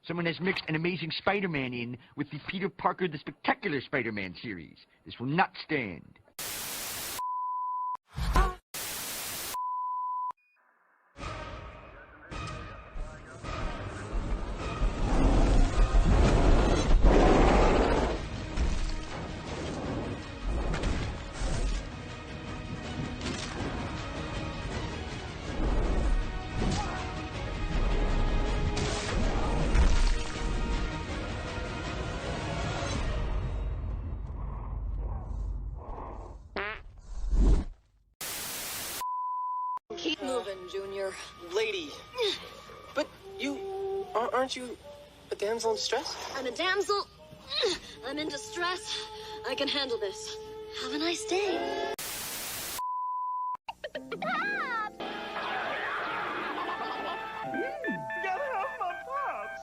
Someone has mixed an Amazing Spider-Man in with the Peter Parker the Spectacular Spider-Man series. This will not stand. Keep moving, Junior. Lady. But aren't you a damsel in distress? I'm a damsel. I'm in distress. I can handle this. Have a nice day. Gotta have my pops.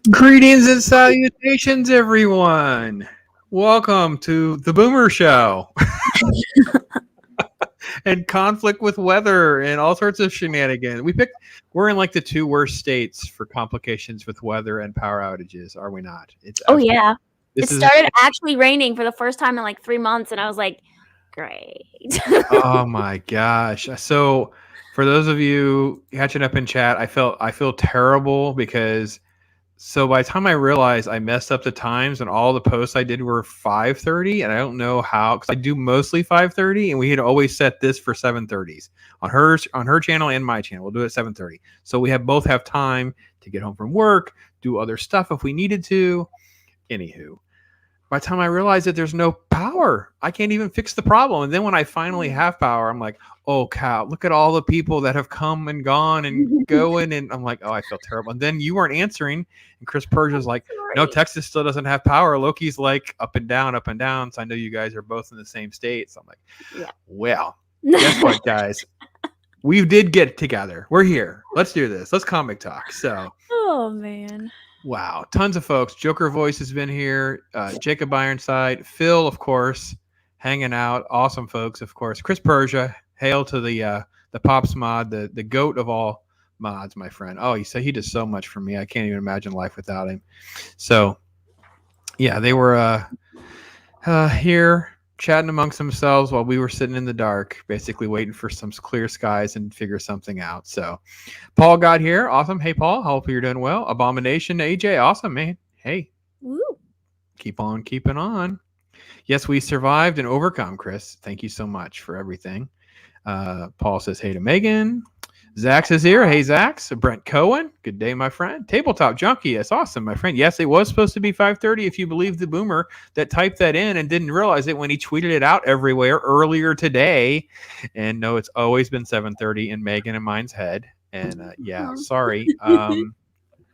Greetings and salutations, everyone. Welcome to the Boomer Show and conflict with weather and all sorts of shenanigans. We're in like the two worst states for complications with weather and power outages, are we not? Yeah. It started actually raining for the first time in like 3 months, and I was like, great. Oh my gosh. So for those of you catching up in chat, I feel terrible because by the time I realized I messed up the times and all the posts I did were 5:30, and I don't know how, because I do mostly 5:30, and we had always set this for 7:30s on her channel and my channel. We'll do it at 7:30, so we both have time to get home from work, do other stuff if we needed to. Anywho, by the time I realized that there's no power, I can't even fix the problem. And then when I finally have power, I'm like, oh cow, look at all the people that have come and gone and going. And I'm like, oh, I feel terrible. And then you weren't answering. And Chris Persia's like, no, Texas still doesn't have power. Loki's like up and down, up and down. So I know you guys are both in the same state. So I'm like, yeah. Well, guess what, guys? We did get together. We're here. Let's do this. Let's comic talk. So, Oh, man. wow, tons of folks. Joker Voice has been here. Jacob Ironside, Phil, of course, hanging out. Awesome folks, of course. Chris Persia, hail to the Pops mod, the goat of all mods, my friend. Oh, he does so much for me. I can't even imagine life without him. So, yeah, they were here chatting amongst themselves while we were sitting in the dark, basically waiting for some clear skies and figure something out. So Paul got here. Awesome. Hey, Paul. Hope you're doing well. Abomination, AJ. Awesome, man. Hey. Woo. Keep on keeping on. Yes, we survived and overcome, Chris. Thank you so much for everything. Paul says hey to Megan. Zax is here. Hey, Zax. Brent Cohen. Good day, my friend. Tabletop Junkie. That's awesome, my friend. Yes, it was supposed to be 5:30 if you believe the boomer that typed that in and didn't realize it when he tweeted it out everywhere earlier today. And no, it's always been 7:30 in Megan and mine's head. And yeah, sorry.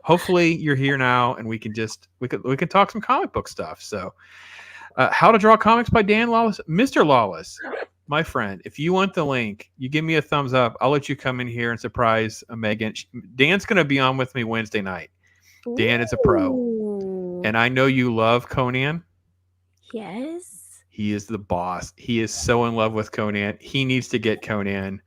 Hopefully you're here now and we can talk some comic book stuff. So How to Draw Comics by Dan Lawless. Mr. Lawless. My friend, if you want the link, you give me a thumbs up. I'll let you come in here and surprise Megan. Dan's going to be on with me Wednesday night. Dan is a pro. And I know you love Conan. Yes. He is the boss. He is so in love with Conan. He needs to get Conan.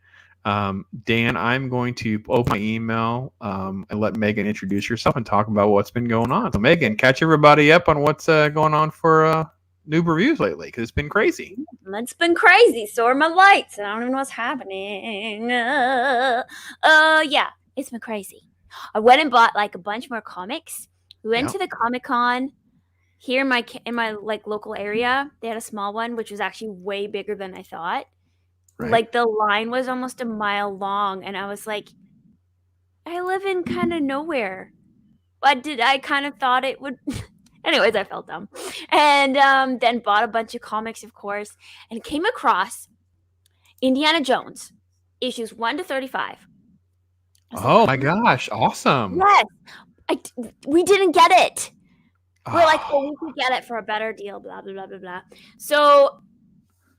Dan, I'm going to open my email and let Megan introduce herself and talk about what's been going on. So, Megan, catch everybody up on what's going on for NOOB Reviews lately, because it's been crazy. It's been crazy. So are my lights. I don't even know what's happening. Yeah, it's been crazy. I went and bought like a bunch more comics. We went to the Comic-Con here in my like local area. They had a small one, which was actually way bigger than I thought. Right. Like the line was almost a mile long, and I was like, I live in kind of nowhere. I kind of thought it would. Anyways, I felt dumb. And then bought a bunch of comics, of course, and came across Indiana Jones, issues 1 to 35. Oh, my gosh. Awesome. Yes. We didn't get it. We're like, oh, we could get it for a better deal, blah, blah, blah, blah, blah. So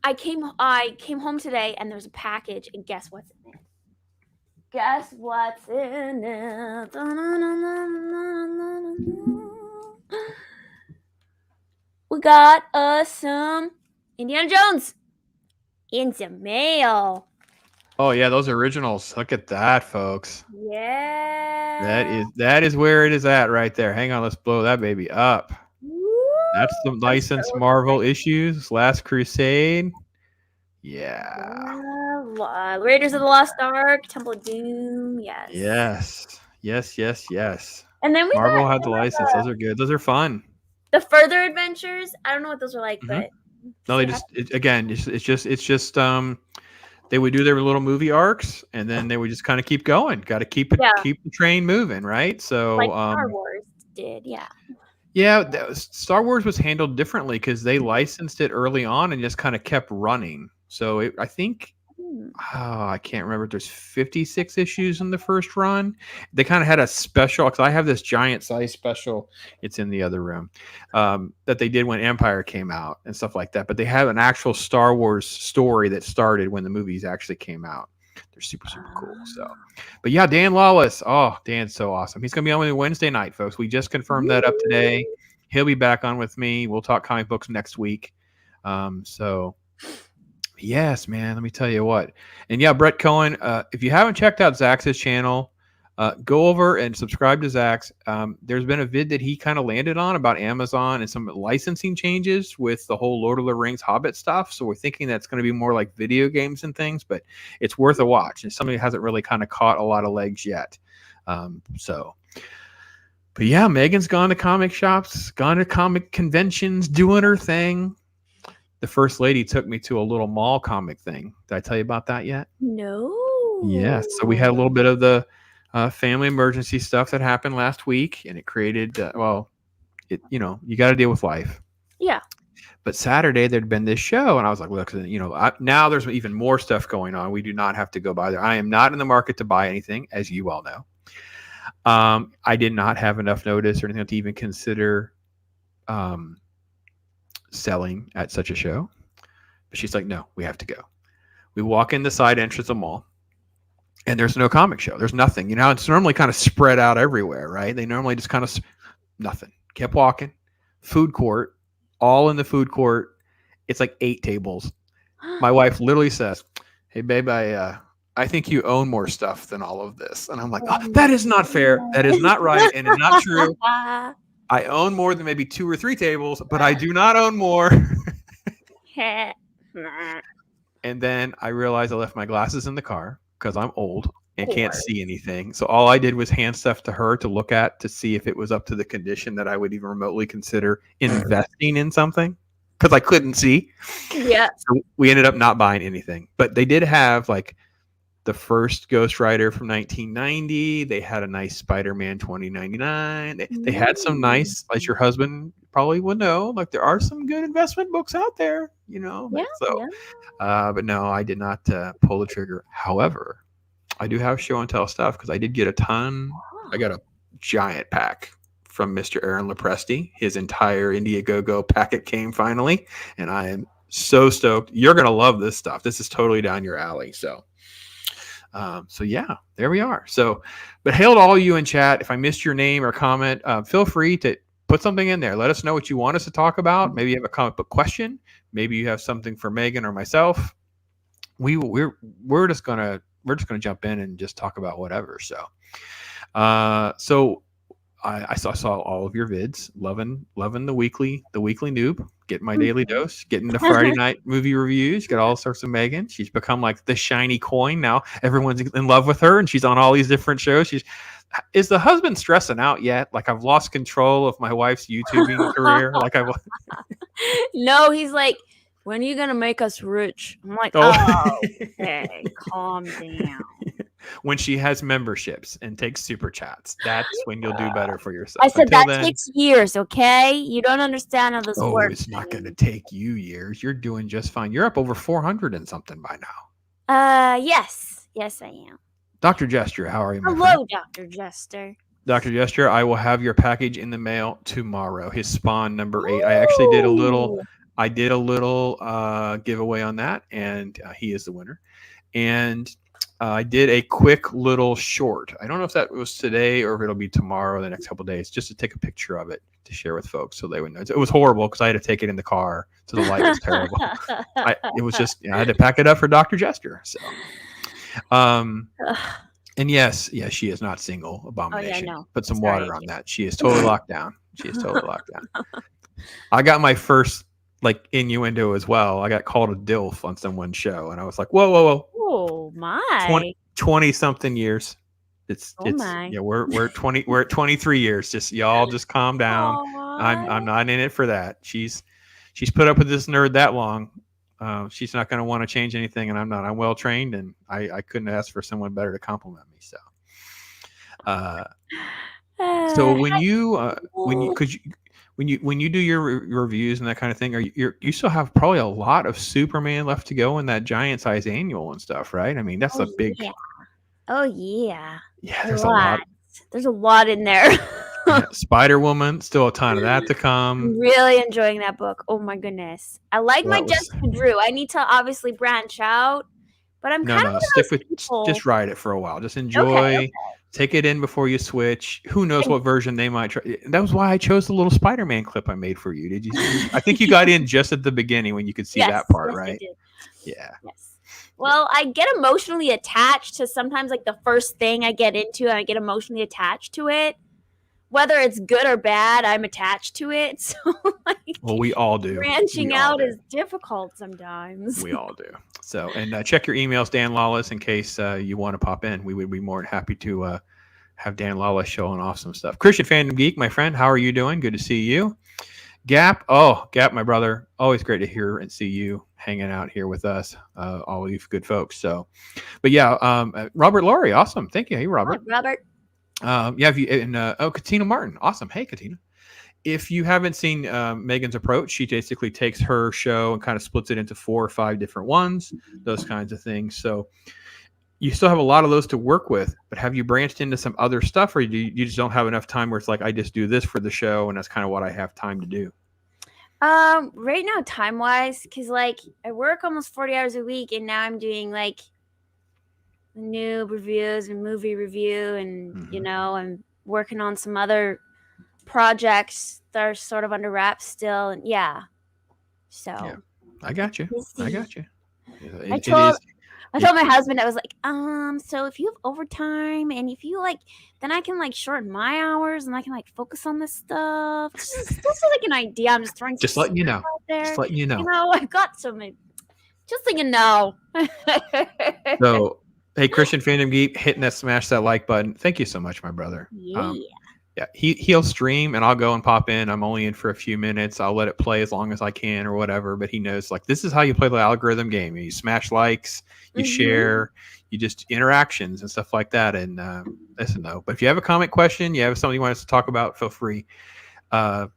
I came home today, and there's a package, and guess what's in it? Guess what's in it? We got us some Indiana Jones. in the mail. Oh yeah, those originals. Look at that, folks. Yeah. That is where it is at right there. Hang on, let's blow that baby up. Woo! That's some I'm licensed so Marvel excited. issues. Last Crusade. Yeah. Raiders of the Lost Ark, Temple of Doom, yes. Yes. And then we Marvel got had the license. Those are good. Those are fun. the Further Adventures. I don't know what those are like, but No, they just it's just they would do their little movie arcs and then they would just kind of keep going. Got to keep the train moving, right? So like Star Wars did, yeah. Yeah, Star Wars was handled differently because they licensed it early on and just kind of kept running. So I think I can't remember if there's 56 issues in the first run. They kind of had a special because I have this giant size special. It's in the other room that they did when Empire came out and stuff like that. But they have an actual Star Wars story that started when the movies actually came out. They're super cool. So, but yeah, Dan Lawless. Oh, Dan's so awesome. He's gonna be on with me Wednesday night, folks. We just confirmed that up today. He'll be back on with me. We'll talk comic books next week. So yes, man. Let me tell you what. And yeah, Brett Cohen. If you haven't checked out Zach's channel, go over and subscribe to Zach's. There's been a vid that he kind of landed on about Amazon and some licensing changes with the whole Lord of the Rings Hobbit stuff. So we're thinking that's going to be more like video games and things, but it's worth a watch. And somebody hasn't really kind of caught a lot of legs yet. But yeah, Megan's gone to comic shops, gone to comic conventions, doing her thing. The first lady took me to a little mall comic thing. Did I tell you about that yet? No. Yes. So we had a little bit of the family emergency stuff that happened last week, and it created, you got to deal with life. Yeah. But Saturday there'd been this show, and I was like, look, now there's even more stuff going on. We do not have to go by there. I am not in the market to buy anything, as you all know. I did not have enough notice or anything to even consider selling at such a show. But she's like, no, we have to go. We walk in the side entrance of the mall, and there's no comic show. There's nothing. It's normally kind of spread out everywhere, right? They normally just kind of nothing. Kept walking. Food court. All in the food court. It's like 8 tables. My wife literally says, hey, babe, I think you own more stuff than all of this. And I'm like, oh, that is not fair. That is not right. And it's not true. I own more than maybe 2 or 3 tables, but I do not own more. And then I realized I left my glasses in the car because I'm old and can't see anything. So all I did was hand stuff to her to look at to see if it was up to the condition that I would even remotely consider investing in something because I couldn't see. Yeah. So we ended up not buying anything. But they did have like the first Ghost Rider from 1990. They had a nice Spider-Man 2099. They had some nice, as your husband probably would know, like there are some good investment books out there, but no, I did not pull the trigger. However, I do have show and tell stuff because I did get a ton. I got a giant pack from Mr. Aaron Lopresti. His entire Indiegogo packet came finally, and I am so stoked. You're going to love this stuff. This is totally down your alley. So yeah, there we are. So, but hail to all you in chat. If I missed your name or comment, feel free to put something in there. Let us know what you want us to talk about. Maybe you have a comic book question. Maybe you have something for Megan or myself. We're just gonna jump in and just talk about whatever. So, I saw all of your vids. Loving the weekly noob. Getting my daily dose. Getting the Friday night movie reviews. Got all sorts of Megan. She's become like the shiny coin now. Everyone's in love with her, and she's on all these different shows. Is the husband stressing out yet? Like I've lost control of my wife's YouTubing career. Like No, he's like, when are you gonna make us rich? I'm like, okay, calm down. When she has memberships and takes super chats, that's when you'll do better for yourself. I said that takes years, okay? You don't understand how this works. It's not going to take you years. You're doing just fine. You're up over 400 and something by now. Yes, I am. Dr. Jester, how are you? Hello, Dr. Jester. Dr. Jester, I will have your package in the mail tomorrow. His Spawn number 8. I actually did a little giveaway on that, and he is the winner. And I did a quick little short. I don't know if that was today or if it'll be tomorrow or the next couple of days, just to take a picture of it to share with folks so they would know. It was horrible because I had to take it in the car, so the light was terrible. It was just, I had to pack it up for Dr. Jester. So, and yes, she is not single. Abomination. no. Put some water on that. She is totally locked down. I got my first innuendo as well. I got called a DILF on someone's show, and I was like, whoa. Oh my. 20 something years. My. Yeah, we're 20, we're at 23 years. Just y'all just calm down. I'm not in it for that. She's put up with this nerd that long. She's not going to want to change anything, and I'm not. I'm well trained, and I couldn't ask for someone better to compliment me. So when you do your reviews and that kind of thing, you still have probably a lot of Superman left to go in that giant size annual and stuff, right? I mean, that's a big. Yeah. Oh yeah. Yeah, there's a lot. There's a lot in there. Spider-Woman, still a ton of that to come. I'm really enjoying that book. Oh my goodness. I like my Jessica Drew. I need to obviously branch out, but I'm kind of stick with just ride it for a while. Just enjoy. Okay. Take it in before you switch. Who knows what version they might try. That was why I chose the little Spider-Man clip I made for you. Did you see? I think you got in just at the beginning when you could see that part, right? I did. Yeah. Yes. Well, I get emotionally attached to sometimes the first thing I get into, and I get emotionally attached to it. Whether it's good or bad, I'm attached to it. So, well, we all do. Branching out is difficult sometimes. We all do. So, and check your emails, Dan Lawless, in case you want to pop in. We would be more than happy to have Dan Lawless showing off some stuff. Christian Fandom Geek, my friend, how are you doing? Good to see you. Gap, my brother, always great to hear and see you hanging out here with us, all you good folks. So, but yeah, Robert Laurie, awesome. Thank you. Hey, Robert. Hi, Robert. Katina Martin, awesome. Hey, Katina. If you haven't seen Megan's approach, she basically takes her show and kind of splits it into 4 or 5 different ones, those kinds of things. So you still have a lot of those to work with, but have you branched into some other stuff, or you just don't have enough time where it's I just do this for the show and that's kind of what I have time to do? Right now, time-wise, because I work almost 40 hours a week, and now I'm doing NOOB reviews and movie review, and I'm working on some other projects that are sort of under wraps still, and so I got you. I told my husband, I was so if you have overtime and if you then I can shorten my hours and I can focus on this stuff. Just an idea. I'm just throwing. Just letting you know. Just letting you know. I've got so many. Just so you know. So, hey, Christian Fandom Geek, hitting that smash that like button. Thank you so much, my brother. Yeah. He'll stream and I'll go and pop in. I'm only in for a few minutes. I'll let it play as long as I can or whatever. But he knows this is how you play the algorithm game. You smash likes, you share, you just interactions and stuff like that. And listen though, but if you have a comment question, you have something you want us to talk about, feel free. My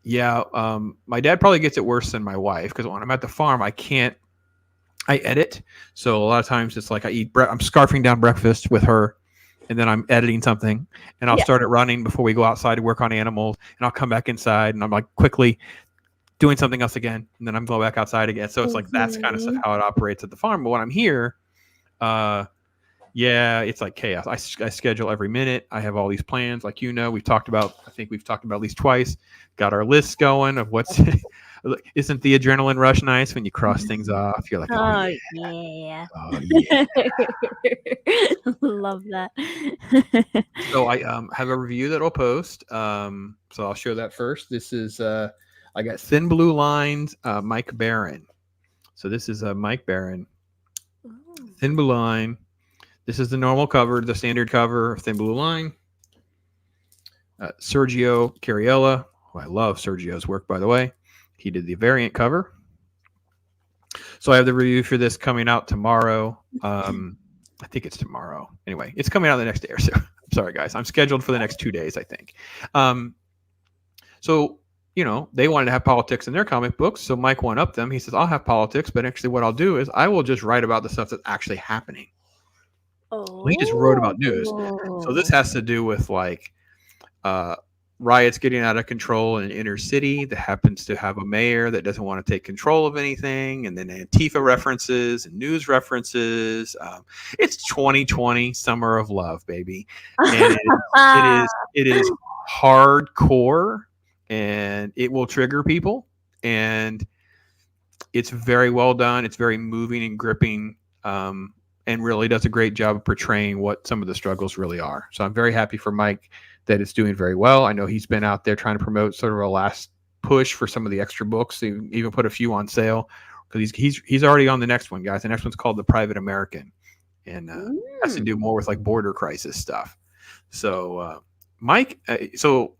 dad probably gets it worse than my wife because when I'm at the farm, I edit. So a lot of times it's I'm scarfing down breakfast with her. And then I'm editing something, and I'll start it running before we go outside to work on animals, and I'll come back inside, and I'm quickly doing something else again, and then I'm going back outside again. So it's that's kind of stuff, how it operates at the farm. But when I'm here, it's chaos. I schedule every minute. I have all these plans, I think we've talked about at least twice. Got our lists going of what's. Isn't the adrenaline rush nice when you cross things off? You're oh yeah. Love that. So I have a review that I'll post. So I'll show that first. This is I got Thin Blue Lines, Mike Barron. So this is Mike Barron. Thin Blue Line. This is the normal cover, the standard cover of Thin Blue Line. Sergio Cariella. Oh, I love Sergio's work, by the way. He did the variant cover. So I have the review for this coming out tomorrow. I think it's tomorrow. Anyway, it's coming out the next day or so. I'm sorry, guys. I'm scheduled for the next 2 days, I think. So, they wanted to have politics in their comic books. So Mike one up them. He says, I'll have politics, but actually what I'll do is I will just write about the stuff that's actually happening. Oh. He just wrote about news. So this has to do with riots getting out of control in an inner city that happens to have a mayor that doesn't want to take control of anything, and then Antifa references and news references. It's 2020, summer of love, baby, and it is hardcore, and it will trigger people, and it's very well done. It's very moving and gripping, and really does a great job of portraying what some of the struggles really are. So I'm very happy for Mike that it's doing very well. I know he's been out there trying to promote sort of a last push for some of the extra books. He even put a few on sale because he's already on the next one, guys. The next one's called The Private American, and has to do more with like border crisis stuff. So Mike, so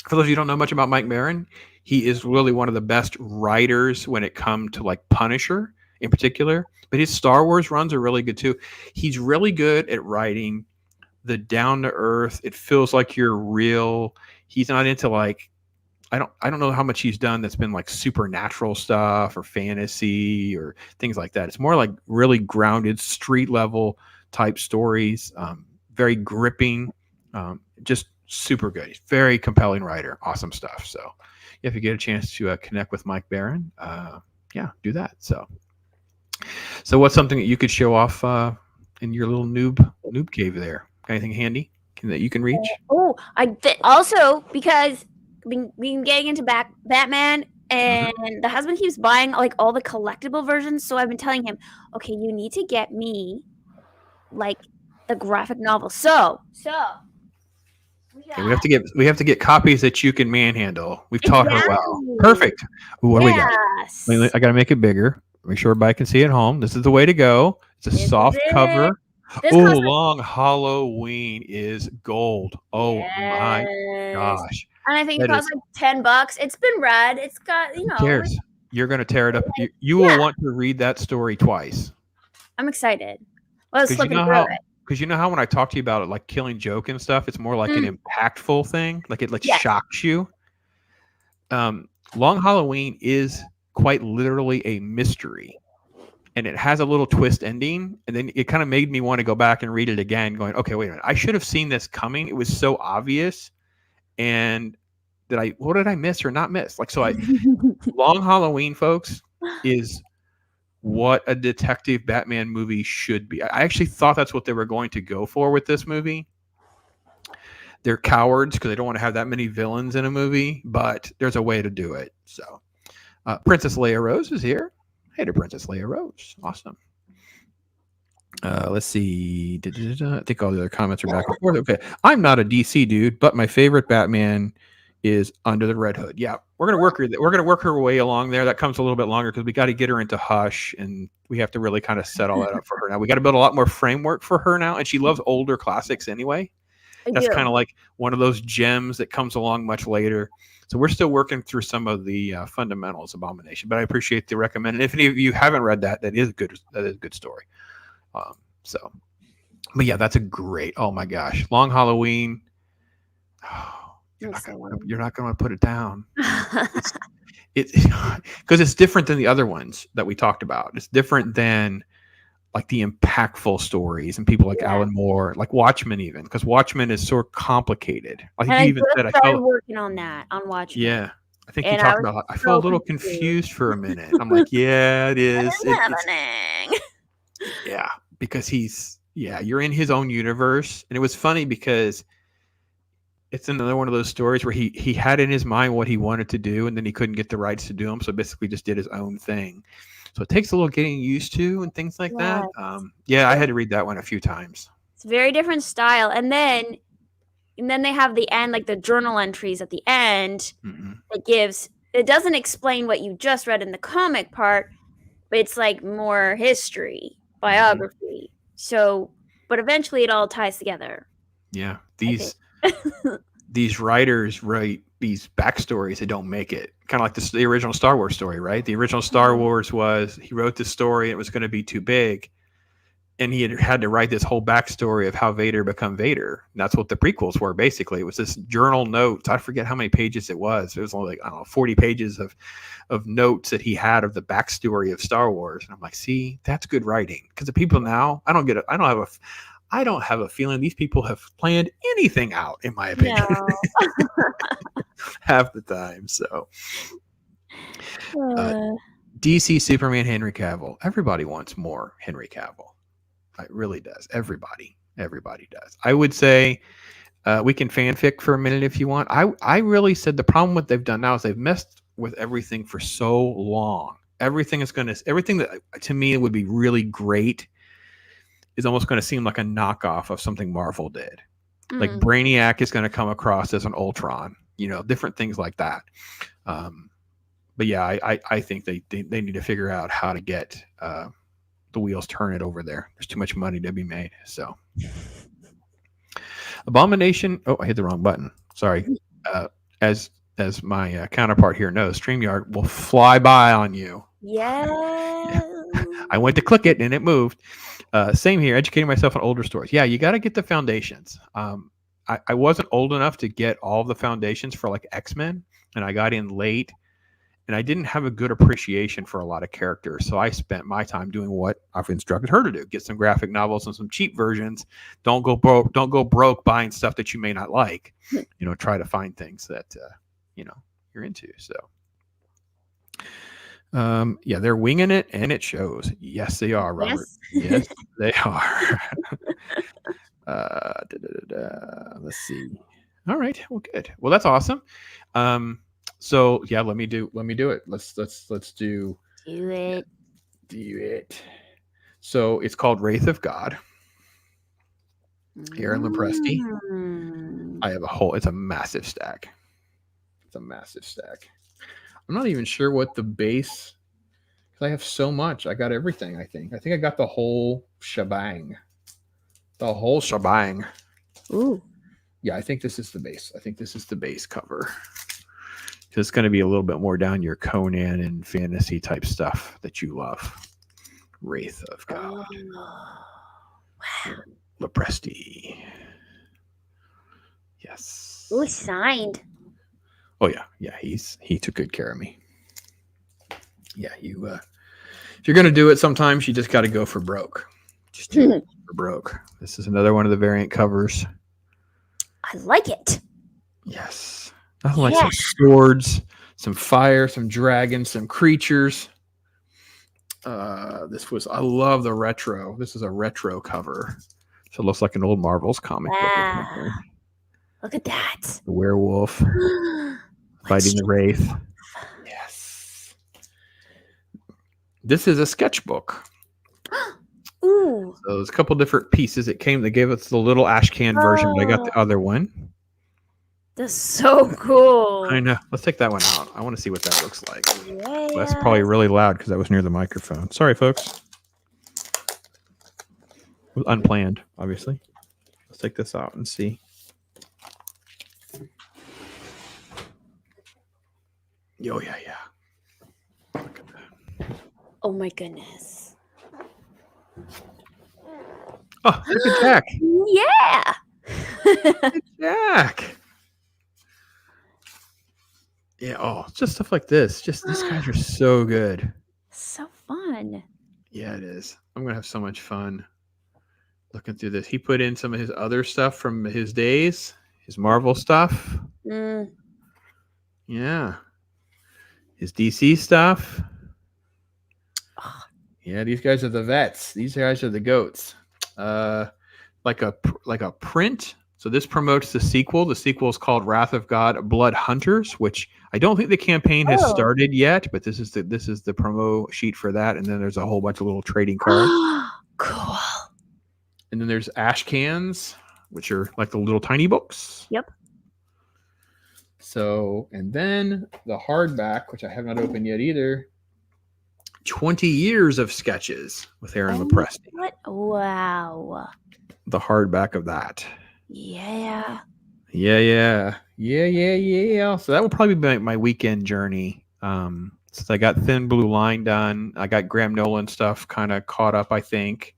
for those of you who don't know much about Mike Baron, he is really one of the best writers when it comes to like Punisher in particular, but his Star Wars runs are really good too. He's really good at writing the down to earth. It feels like you're real. He's not into like, I don't know how much he's done that's been like supernatural stuff or fantasy or things like that. It's more like really grounded street level type stories. Very gripping, just super good. He's very compelling writer. Awesome stuff. So if you get a chance to connect with Mike Baron, do that. So what's something that you could show off in your little noob cave there? Anything handy that you can reach? Oh, also because been getting into Batman, and the husband keeps buying like all the collectible versions. So I've been telling him, okay, you need to get me like the graphic novel. So okay, we have to get copies that you can manhandle. We've taught her well. Perfect. Ooh, what do we got? I got to make it bigger. Make sure everybody can see it at home. This is the way to go. It's a soft cover. Long Halloween is gold. Oh my gosh. And I think it costs like $10. It's been read. It's got, Who cares? You're going to tear it up. You will want to read that story twice. I'm excited. Let's flip through it. Because you know how when I talk to you about it, like Killing Joke and stuff, it's more like an impactful thing. Like it shocks you. Long Halloween is quite literally a mystery. And it has a little twist ending. And then it kind of made me want to go back and read it again, going, okay, wait a minute. I should have seen this coming. It was so obvious. And what did I miss or not miss? Long Halloween, folks, is what a detective Batman movie should be. I actually thought that's what they were going to go for with this movie. They're cowards because they don't want to have that many villains in a movie, but there's a way to do it. So Princess Leia Rose is here. Hey to Princess Leia Rose. Awesome. Let's see. I think all the other comments are back and forth. Okay. I'm not a DC dude, but my favorite Batman is Under the Red Hood. Yeah, we're gonna work her way along there. That comes a little bit longer because we got to get her into Hush, and we have to really kind of set all that up for her. Now we got to build a lot more framework for her now, and she loves older classics anyway. That's kind of like one of those gems that comes along much later. So we're still working through some of the fundamentals of Abomination, but I appreciate the recommend. And if any of you haven't read that is a good story. But yeah, that's a great. Oh my gosh, Long Halloween. Oh, you're not going to put it down. It's because it's different than the other ones that we talked about. It's different than like the impactful stories and people like Alan Moore, like Watchmen, even because Watchmen is so complicated. I think you even said I felt working on that on Watchmen. Yeah, I think you talked about. I felt a little confused for a minute. I'm like, yeah, it is. Yeah, because you're in his own universe, and it was funny because it's another one of those stories where he had in his mind what he wanted to do, and then he couldn't get the rights to do them, so basically just did his own thing. So it takes a little getting used to and things like that. I had to read that one a few times. It's a very different style, and then they have the end, like the journal entries at the end. It doesn't explain what you just read in the comic part, but it's like more history, biography. So, but eventually it all ties together. Yeah, these writers write these backstories that don't make it. Kind of like the original Star Wars story, right? The original Star Wars was he wrote this story and it was going to be too big, and he had to write this whole backstory of how Vader become Vader. And that's what the prequels were basically. It was this journal notes. I forget how many pages it was. It was only like 40 pages of notes that he had of the backstory of Star Wars. And I'm like, see, that's good writing. Because the people now, I don't I don't have a feeling these people have planned anything out, in my opinion, No. half the time. So, Uh, DC Superman Henry Cavill. Everybody wants more Henry Cavill. It really does. Everybody does. I would say we can fanfic for a minute if you want. I really said the problem what they've done now is they've messed with everything for so long. Everything that to me would be really great is almost going to seem like a knockoff of something Marvel did. Like Brainiac is going to come across as an Ultron, different things like that. But yeah, I think they need to figure out how to get the wheels turning over there. There's too much money to be made. So Abomination. Oh, I hit the wrong button. Sorry. As my counterpart here knows, StreamYard will fly by on you. yeah. I went to click it and it moved. Same here, educating myself on older stories. Yeah, you got to get the foundations. I wasn't old enough to get all the foundations for like X-Men, and I got in late, and I didn't have a good appreciation for a lot of characters. So I spent my time doing what I've instructed her to do: get some graphic novels and some cheap versions. Don't go broke buying stuff that you may not like. Try to find things that you're into. So. Yeah, they're winging it, and it shows. Yes, they are, Robert. Yes, they are. Let's see. All right. Well, good. Well, that's awesome. So yeah, let me do it. Let's do it. Do it. So it's called Wraith of God. Aaron Lepresti. I have it's a massive stack. I'm not even sure what the base, because I have so much. I got everything, I think. I got the whole shebang. Ooh. Yeah, I think this is the base. I think this is the base cover. So it's going to be a little bit more down your Conan and fantasy type stuff that you love. Wraith of God. Wow. Lepresti. Yes. Ooh, signed. Oh yeah. He took good care of me. Yeah, you. If you're gonna do it, sometimes you just got to go for broke. Just do it for broke. This is another one of the variant covers. I like it. Yes, I like some swords, some fire, some dragons, some creatures. I love the retro. This is a retro cover, so it looks like an old Marvel's comic book. Look at that. The werewolf. Fighting the Wraith. Yes. This is a sketchbook. Ooh. So there's a couple different pieces. They gave us the little ash can version, but I got the other one. That's so cool. I know. Let's take that one out. I want to see what that looks like. Yeah. Well, that's probably really loud because I was near the microphone. Sorry, folks. It was unplanned, obviously. Let's take this out and see. Oh, yeah. Look at that. Oh, my goodness. Oh, look at Jack. Yeah. Jack. Yeah, just stuff like this. Just these guys are so good. So fun. Yeah, it is. I'm going to have so much fun looking through this. He put in some of his other stuff from his days, his Marvel stuff. Yeah. His DC stuff. Yeah, these guys are the vets. These guys are the goats. Like a print. So this promotes the sequel. The sequel is called Wrath of God, Blood Hunters, which I don't think the campaign has started yet, but this is the promo sheet for that. And then there's a whole bunch of little trading cards. Cool. And then there's ash cans, which are like the little tiny books. Yep. So, and then the hardback, which I have not opened yet either. 20 years of sketches with Aaron Lepresti. What? Wow. The hardback of that. Yeah. Yeah. So that will probably be my weekend journey. Since I got Thin Blue Line done, I got Graham Nolan stuff kind of caught up, I think.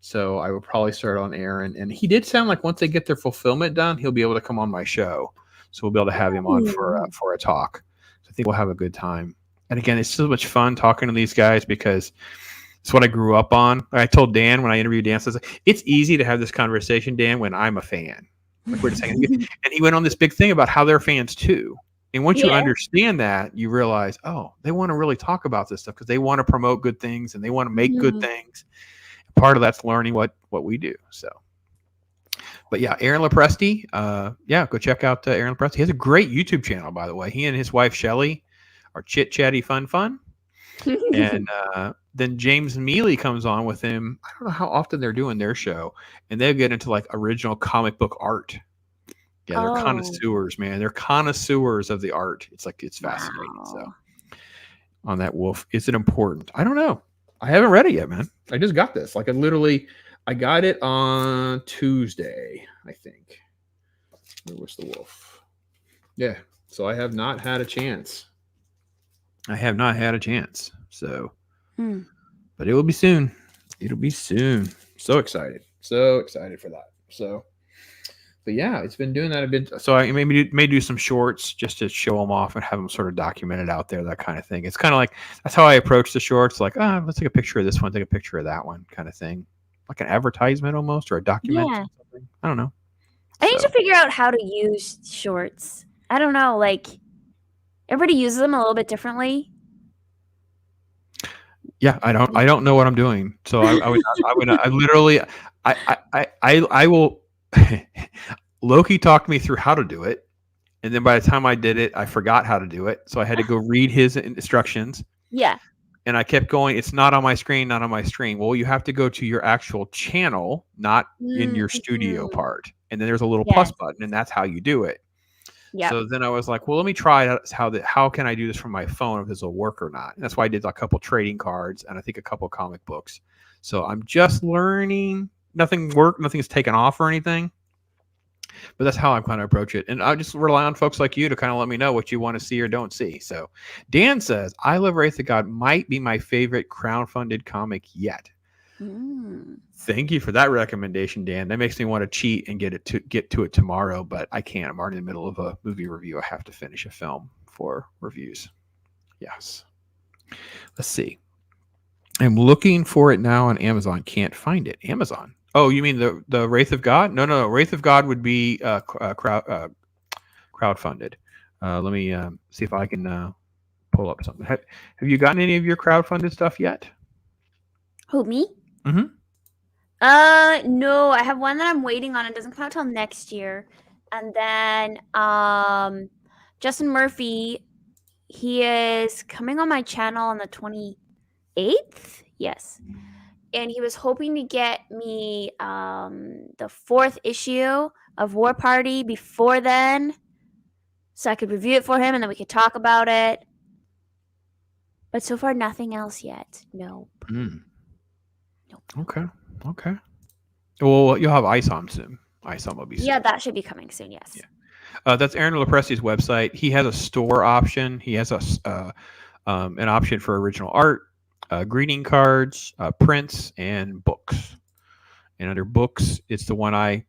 So I will probably start on Aaron. And he did sound like once they get their fulfillment done, he'll be able to come on my show. So we'll be able to have him on for a talk. So I think we'll have a good time. And again, it's so much fun talking to these guys because It's what I grew up on. I told Dan when I interviewed Dan, I was like, it's easy to have this conversation, Dan, when I'm a fan. Like we're just saying, and he went on this big thing about how they're fans too. And once you understand that, you realize, oh, they want to really talk about this stuff because they want to promote good things and they want to make good things. Part of that's learning what we do. So, but yeah, Aaron Lopresti, go check out Aaron Lopresti. He has a great YouTube channel, by the way. He and his wife Shelly are chit chatty fun. And then James Mealy comes on with him. I don't know how often they're doing their show, and they'll get into like original comic book art. Yeah, they're connoisseurs, man. They're connoisseurs of the art. It's fascinating. Wow. So on that wolf, is it important? I don't know. I haven't read it yet, man. I just got this. Like I got it on Tuesday, I think. Where was the wolf? Yeah. So I have not had a chance. So, but it will be soon. It'll be soon. So excited for that. So. But yeah, it's been doing that a bit. So I may do some shorts just to show them off and have them sort of documented out there, that kind of thing. It's kind of like, that's how I approach the shorts. Like, let's take a picture of this one, take a picture of that one, kind of thing. Like an advertisement almost, or a document. Yeah. Or something. I don't know. I need to figure out how to use shorts. I don't know. Like, everybody uses them a little bit differently. Yeah, I don't know what I'm doing. So I will. Loki talked me through how to do it, and then by the time I did it, I forgot how to do it, so I had to go read his instructions. Yeah. And I kept going, it's not on my screen. Well, you have to go to your actual channel, not in your studio part, and then there's a little plus button, and that's how you do it. Yeah. So then I was like, well, let me try how can I do this from my phone, if this will work or not. And that's why I did a couple trading cards and I think a couple comic books. So I'm just learning. Nothing's taken off or anything, but that's how I'm kind of approach it. And I just rely on folks like you to kind of let me know what you want to see or don't see. So Dan says, I Love Wraith of God might be my favorite crowdfunded comic yet. Thank you for that recommendation, Dan. That makes me want to cheat and get to it tomorrow, but I can't. I'm already in the middle of a movie review. I have to finish a film for reviews. Yes. Let's see. I'm looking for it now on Amazon. Can't find it. Amazon. Oh, you mean the Wraith of God? No. Wraith of God would be crowdfunded. Let me see if I can pull up something. Have you gotten any of your crowdfunded stuff yet? Who, me? Mm-hmm. No, I have one that I'm waiting on. It doesn't come out till next year. And then Justin Murphy, he is coming on my channel on the 28th. Yes. And he was hoping to get me the 4th issue of War Party before then, so I could review it for him and then we could talk about it. But so far, nothing else yet. Nope. Nope. Okay. Well, you'll have ISOM soon. ISOM will be soon. Yeah, that should be coming soon, yes. Yeah. That's Aaron Lopresti's website. He has a store option. He has an option for original art, greeting cards, prints, and books. And under books, it's the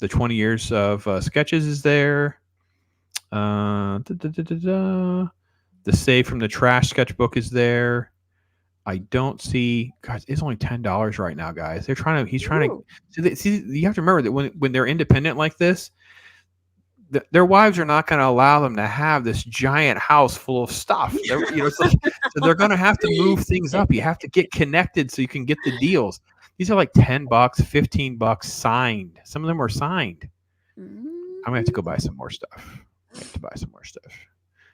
20 years of sketches is there. The Save from the Trash sketchbook is there. I don't see, guys, it's only $10 right now, guys. He's trying to see, you have to remember that when they're independent like this, their wives are not going to allow them to have this giant house full of stuff. So they're going to have to move things up. You have to get connected so you can get the deals. These are like $10, $15 signed. Some of them are signed. I'm going to have to go buy some more stuff.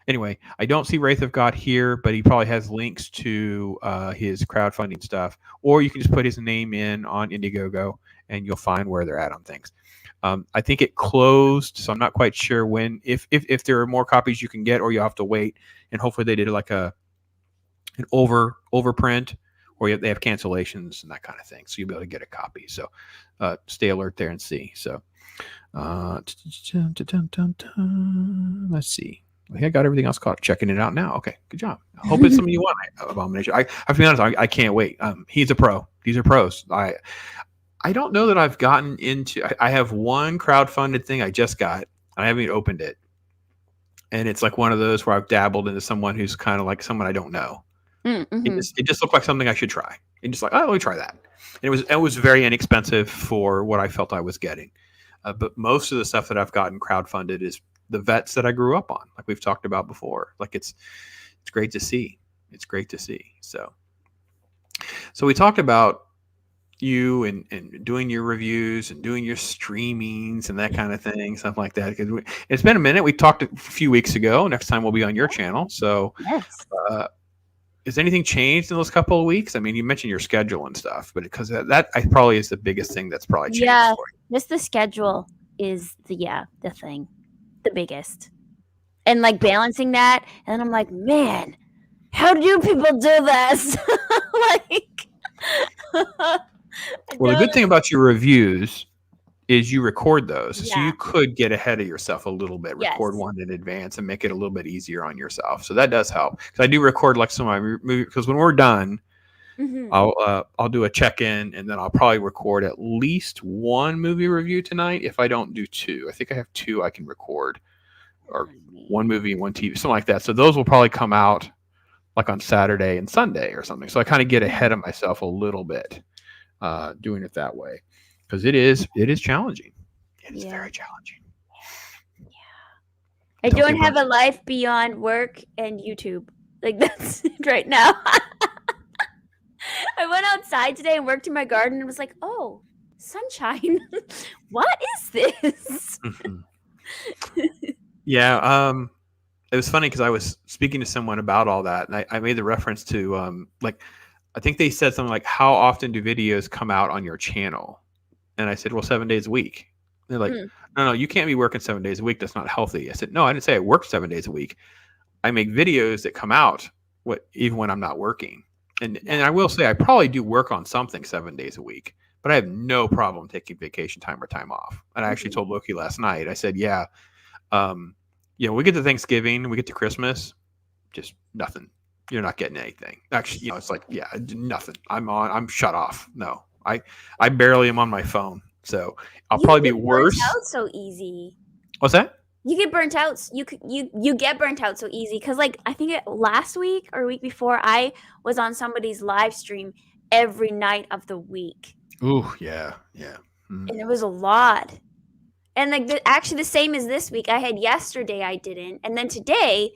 Anyway, I don't see Wraith of God here, but he probably has links to his crowdfunding stuff. Or you can just put his name in on Indiegogo, and you'll find where they're at on things. I think it closed, so I'm not quite sure when. If there are more copies you can get, or you have to wait, and hopefully they did like an overprint, or they have cancellations and that kind of thing, so you'll be able to get a copy. So stay alert there and see. So let's see. I think I got everything else caught. Checking it out now. Okay, good job. I hope it's something you want, Abomination. I to be honest, I can't wait. He's a pro. These are pros. I don't know that I've gotten into. I have one crowdfunded thing I just got. I haven't even opened it, and it's like one of those where I've dabbled into someone who's kind of like someone I don't know. Mm-hmm. It just looked like something I should try. And just like, oh, let me try that. And it was very inexpensive for what I felt I was getting. But most of the stuff that I've gotten crowdfunded is the vets that I grew up on, like we've talked about before. Like it's great to see. It's great to see. So we talked about you and doing your reviews and doing your streamings and that kind of thing, stuff like that. Because it's been a minute. We talked a few weeks ago. Next time we'll be on your channel. So Yes. has anything changed in those couple of weeks? I mean, you mentioned your schedule and stuff, but because that probably is the biggest thing that's probably changed for you. Just the schedule is the thing, the biggest, and like balancing that. And I'm like, man, how do people do this? Like, well, the good thing about your reviews is you record those, so Yeah. you could get ahead of yourself a little bit, record Yes. one in advance and make it a little bit easier on yourself. So that does help, because I do record like some of my movies, because when we're done, Mhm. I'll do a check-in, and then I'll probably record at least one movie review tonight if I don't do two. I think I have two I can record, or one movie and one TV, something like that. So those will probably come out like on Saturday and Sunday or something. So I kind of get ahead of myself a little bit doing it that way, because it is challenging. It is Yeah. very challenging. I Don't don't give have up. a life beyond work and YouTube. Like, that's it right now. I went outside today and worked in my garden and was like, oh, sunshine. What is this? Mhm. Yeah. It was funny because I was speaking to someone about all that, and I made the reference to like, I think they said something like, how often do videos come out on your channel? And I said, well, 7 days a week. They're like, no, you can't be working 7 days a week. That's not healthy. I said, no, I didn't say I work 7 days a week. I make videos that come out even when I'm not working. And I will say I probably do work on something 7 days a week, but I have no problem taking vacation time or time off. And I actually told Loki last night, I said, yeah, we get to Thanksgiving, we get to Christmas, just nothing. You're not getting anything. Actually, it's like, yeah, nothing. I'm shut off. No, I barely am on my phone. So I'll probably be worse. Burnt out so easy. What's that? You get burnt out. You get burnt out so easy because, like, I think last week or week before, I was on somebody's live stream every night of the week. Ooh, yeah. And it was a lot. And like actually the same as this week. I had yesterday, I didn't, and then today,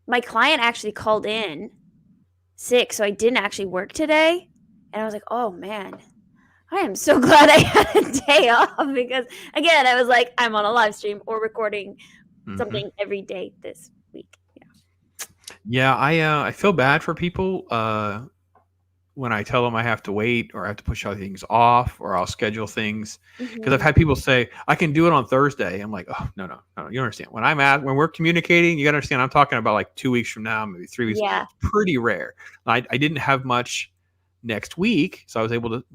my client actually called in sick, so I didn't actually work today. And I was like, oh man, I am so glad I had a day off, because again, I was like, I'm on a live stream or recording something every day this week. Yeah, I feel bad for people when I tell them I have to wait, or I have to push other things off, or I'll schedule things, because I've had people say I can do it on Thursday. I'm like, oh no, you don't understand. When we're communicating, you gotta understand. I'm talking about like 2 weeks from now, maybe 3 weeks. Yeah. Pretty rare. I didn't have much next week, so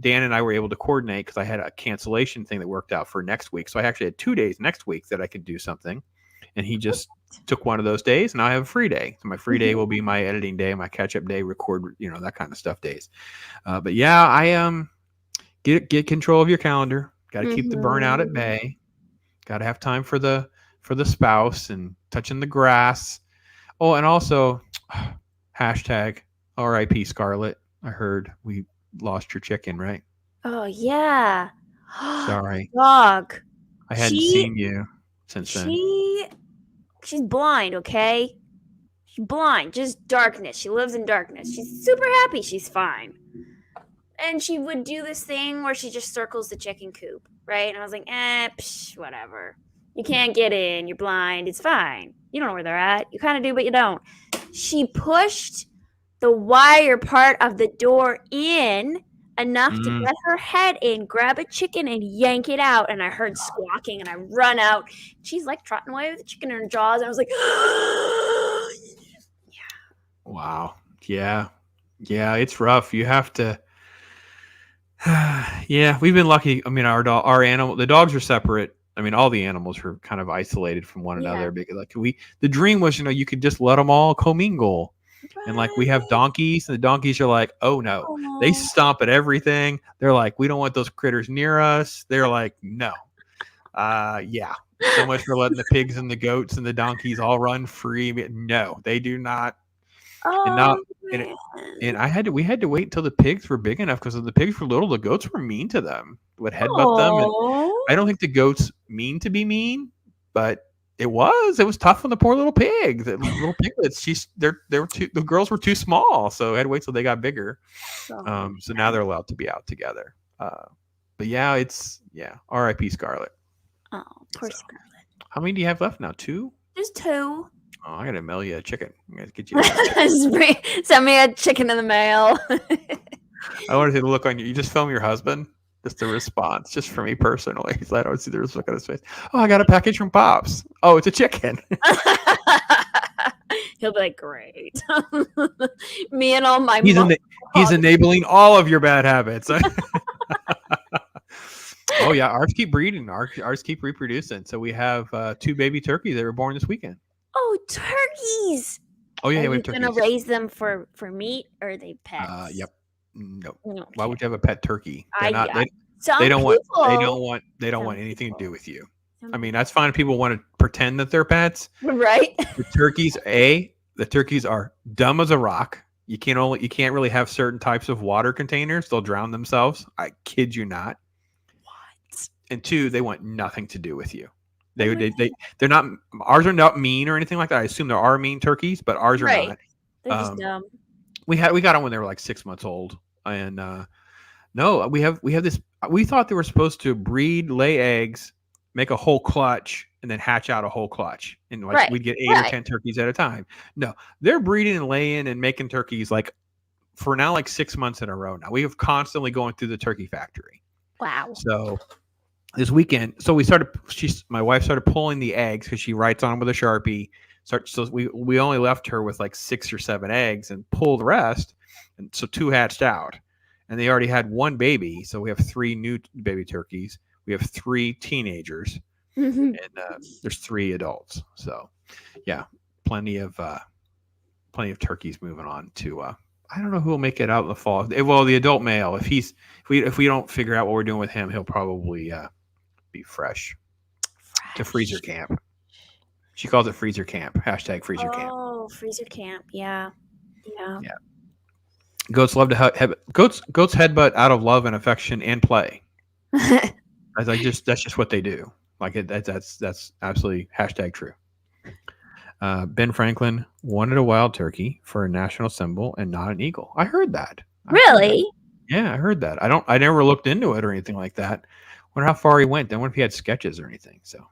Dan and I were able to coordinate, because I had a cancellation thing that worked out for next week. So I actually had 2 days next week that I could do something, and he just took one of those days, and I have a free day. So my free day will be my editing day, my catch-up day, record, that kind of stuff days. But yeah, I get control of your calendar. Got to keep the burnout at bay. Got to have time for the spouse and touching the grass. Oh, and also hashtag RIP Scarlett. I heard we lost your chicken, right? Oh yeah. Sorry. Dog. I hadn't seen you since then. She's blind, okay? She's blind, just darkness. She lives in darkness. She's super happy she's fine. And she would do this thing where she just circles the chicken coop, right? And I was like, whatever. You can't get in. You're blind. It's fine. You don't know where they're at. You kind of do, but you don't. She pushed the wire part of the door in enough to get her head in, grab a chicken, and yank it out. And I heard squawking, and I run out. She's like trotting away with the chicken in her jaws. And I was like, Wow. Yeah, it's rough. You have to. Yeah, we've been lucky. I mean, our animal, the dogs are separate. I mean, all the animals are kind of isolated from one another. Because the dream was, you could just let them all commingle. And like we have donkeys, and the donkeys are like, oh no, they stomp at everything. They're like, we don't want those critters near us. They're like, no. Yeah. So much for letting the pigs and the goats and the donkeys all run free. No, they do not. And now, Oh and, man. we had to wait until the pigs were big enough because if the pigs were little, the goats were mean to them, would headbutt them. And Oh. I don't think the goats mean to be mean, but it was tough on the poor little pig. The little piglets, the girls were too small, so I had to wait till they got bigger. So now they're allowed to be out together. But yeah, R.I.P. Scarlet. Oh, poor Scarlet. How many do you have left now? 2? Just 2. Oh, I gotta mail you a chicken. I gotta get you. Send me a chicken in the mail. I want to see the look on you. You just film your husband. Just a response, just for me personally. I don't see the look on his face. Oh, I got a package from Pops. Oh, it's a chicken. He'll be like, great. Me and all my he's enabling all of your bad habits. Oh yeah, ours keep breeding. Ours keep reproducing. So we have 2 baby turkeys that were born this weekend. Oh, turkeys! Oh yeah, Are we you have turkeys. gonna raise them for meat, or are they pets? Yep. No. Okay. Why would you have a pet turkey? They don't want anything to do with you. I mean, that's fine if people want to pretend that they're pets. Right. The turkeys are dumb as a rock. You can't really have certain types of water containers. They'll drown themselves. I kid you not. What? And 2, they want nothing to do with you. They're not. Ours are not mean or anything like that. I assume there are mean turkeys, but ours are not. They're just dumb. We got them when they were like 6 months old, and no, we have this. We thought they were supposed to breed, lay eggs, make a whole clutch, and then hatch out a whole clutch, and we'd get 8 or 10 turkeys at a time. No, they're breeding and laying and making turkeys for now 6 months in a row. Now we have constantly going through the turkey factory. Wow. So this weekend, my wife started pulling the eggs because she writes on them with a Sharpie. So we only left her with 6 or 7 eggs and pulled the rest, and so 2 hatched out, and they already had 1 baby. So we have 3 new baby turkeys. We have 3 teenagers, and there's 3 adults. So yeah, plenty of turkeys moving on to. I don't know who will make it out in the fall. Well, the adult male, if we don't figure out what we're doing with him, he'll probably be fresh to freezer camp. She calls it freezer camp. # freezer camp. Oh, freezer camp. Yeah. Goats love to goats headbutt out of love and affection and play. That's just what they do. That's absolutely # true. Ben Franklin wanted a wild turkey for a national symbol and not an eagle. I heard that. Really? Yeah, I heard that. I never looked into it or anything like that. Wonder how far he went. I wonder if he had sketches or anything. So,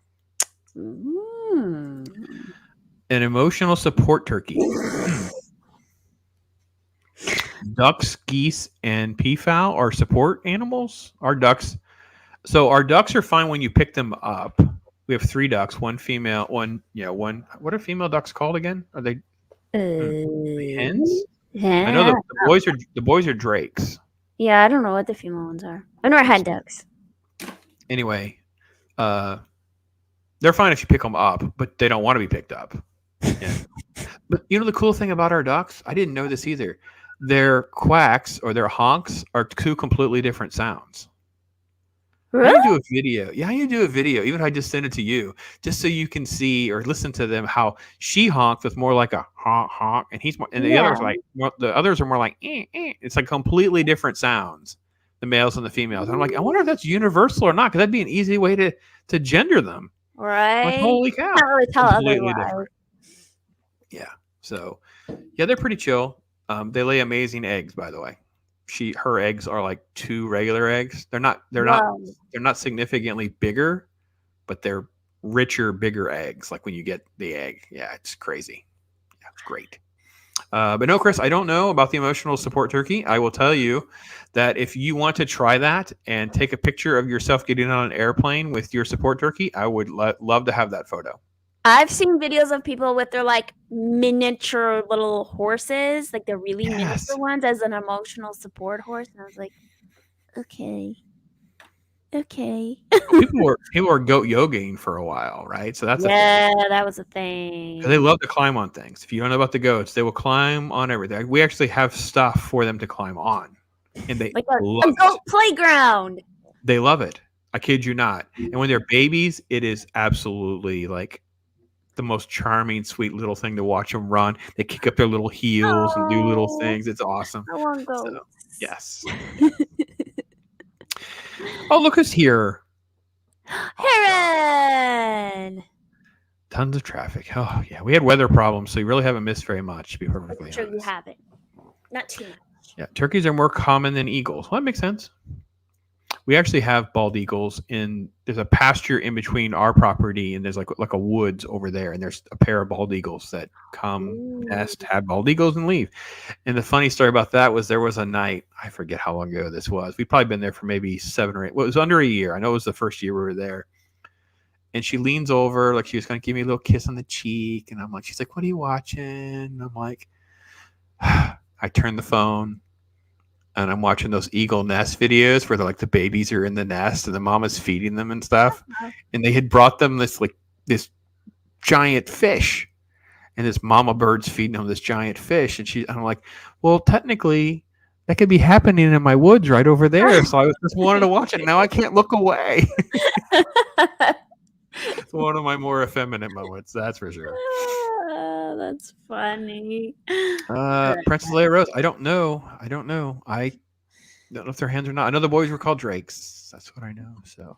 an emotional support turkey. Ducks, geese, and peafowl are support animals. Our ducks are fine when you pick them up. We have 3 ducks, 1 female, one. What are female ducks called again? Are they hens? Yeah. I know the boys are drakes. Yeah, I don't know what the female ones are. I never had ducks. Anyway, they're fine if you pick them up, but they don't want to be picked up. Yeah. But the cool thing about our ducks, I didn't know this either. Their quacks or their honks are 2 completely different sounds. Really? I need to do a video. Yeah, I need to do a video. Even if I just send it to you, just so you can see or listen to them. How she honks with more like a honk honk, and the others are more like eh, eh. It's completely different sounds. The males and the females. And I'm like, I wonder if that's universal or not, because that'd be an easy way to gender them. Right? Holy cow! Can't really tell Completely otherwise. different. Yeah. So, yeah, they're pretty chill. They lay amazing eggs, by the way. Her eggs are 2 regular eggs. They're not significantly bigger, but they're richer, bigger eggs. When you get the egg. Yeah, it's crazy. Yeah, it's great. But no, Chris, I don't know about the emotional support turkey. I will tell you that if you want to try that and take a picture of yourself getting on an airplane with your support turkey, I would love to have that photo. I've seen videos of people with their miniature little horses, the really miniature ones, as an emotional support horse, and I was like, okay. People were goat yogaing for a while, right? So that's that was a thing. They love to climb on things. If you don't know about the goats, they will climb on everything. We actually have stuff for them to climb on, and they love a goat playground. They love it. I kid you not. And when they're babies, it is absolutely the most charming, sweet little thing to watch them run. They kick up their little heels and do little things. It's awesome. I want to go. So, yes. Oh, look who's here. Heron! Tons of traffic. Oh, yeah. We had weather problems, so you really haven't missed very much, to be perfectly I'm sure honest. you haven't. Not too much. Yeah, turkeys are more common than eagles. Well, that makes sense. We actually have bald eagles there's a pasture in between our property, and there's like a woods over there, and there's a pair of bald eagles that come, nest, have bald eagles, and leave. And the funny story about that was there was a night, I forget how long ago this was. We'd probably been there for maybe 7 or 8. Well, it was under a year. I know it was the first year we were there. And she leans over like she was going to give me a little kiss on the cheek. And I'm like, she's like, what are you watching? And I'm like, I turn the phone and I'm watching those eagle nest videos where they're like the babies are in the nest and the mama's feeding them and stuff. And they had brought them this giant fish, and this mama bird's feeding them this giant fish. And I'm like, well, technically that could be happening in my woods right over there. So I just wanted to watch it. Now I can't look away. It's one of my more effeminate moments, that's for sure. That's funny. Princess Leia Rose. I don't know. I don't know if they're hens or not. I know the boys were called Drakes. That's what I know. So,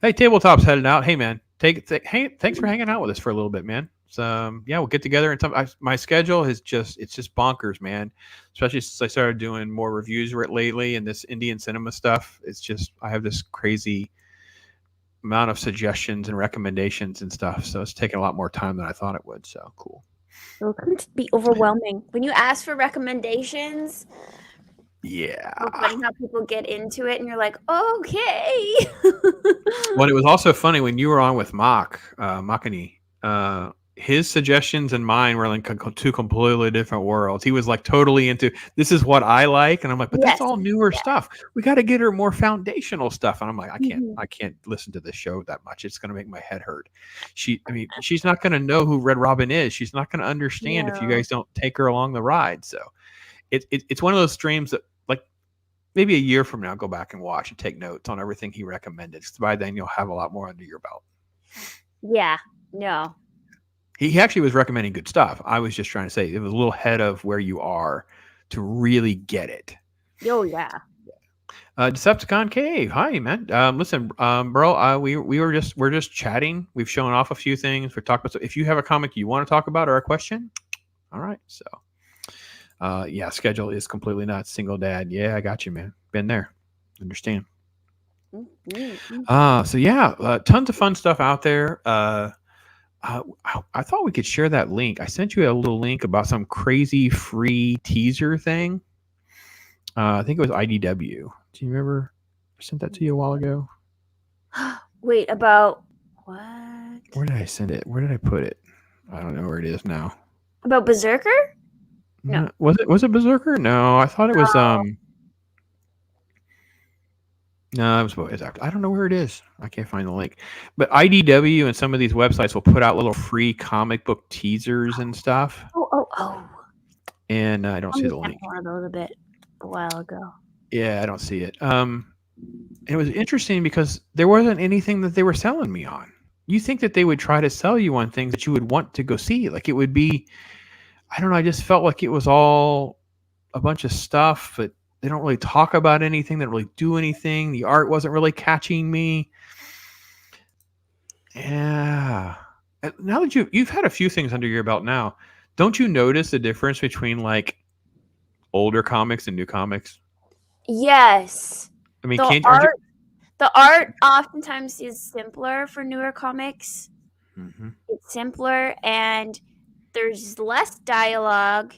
hey, Tabletop's heading out. Hey, man, hey, thanks for hanging out with us for a little bit, man. So, yeah, we'll get together. And my schedule is just bonkers, man. Especially since I started doing more reviews lately, and this Indian cinema stuff. It's just I have this crazy amount of suggestions and recommendations and stuff, so it's taking a lot more time than I thought it would. So cool. It can be overwhelming when you ask for recommendations. Yeah, it's funny how people get into it and you're like, okay. Well, it was also funny when you were on with Makani, his suggestions and mine were like two completely different worlds. He was like totally into this is what I like, and I'm like, but that's all newer stuff. We got to get her more foundational stuff. And I'm like, I can't listen to this show that much. It's gonna make my head hurt. She's not gonna know who Red Robin is. She's not gonna understand if you guys don't take her along the ride. So it's one of those streams that like maybe a year from now, go back and watch and take notes on everything he recommended. By then you'll have a lot more under your belt. Yeah, no. He actually was recommending good stuff. I was just trying to say it was a little ahead of where you are to really get it. Oh yeah. Decepticon Cave. Hi, man. Listen, bro. We're just chatting. We've shown off a few things. We're talking about. So if you have a comic you want to talk about or a question, all right. So, yeah, schedule is completely nuts. Single dad. Yeah, I got you, man. Been there. Understand. So yeah, tons of fun stuff out there. I thought we could share that link. I sent you a little link about some crazy free teaser thing. I think it was IDW. Do you remember? I sent that to you a while ago. Wait, about what? Where did I send it? Where did I put it? I don't know where it is now. About Berserker? No. Was it Berserker? No, I thought it was No, it was after. I don't know where it is. I can't find the link. But IDW and some of these websites will put out little free comic book teasers and stuff. Oh. And I don't see the link. One of those a while ago. Yeah, I don't see it. It was interesting because there wasn't anything that they were selling me on. You think that they would try to sell you on things that you would want to go see. Like it would be, I don't know, I just felt like it was all a bunch of stuff, but they don't really talk about anything. They don't really do anything. The art wasn't really catching me. Yeah. Now that you've had a few things under your belt now, don't you notice the difference between like older comics and new comics? Yes. I mean, the art oftentimes is simpler for newer comics. Mm-hmm. It's simpler and there's less dialogue.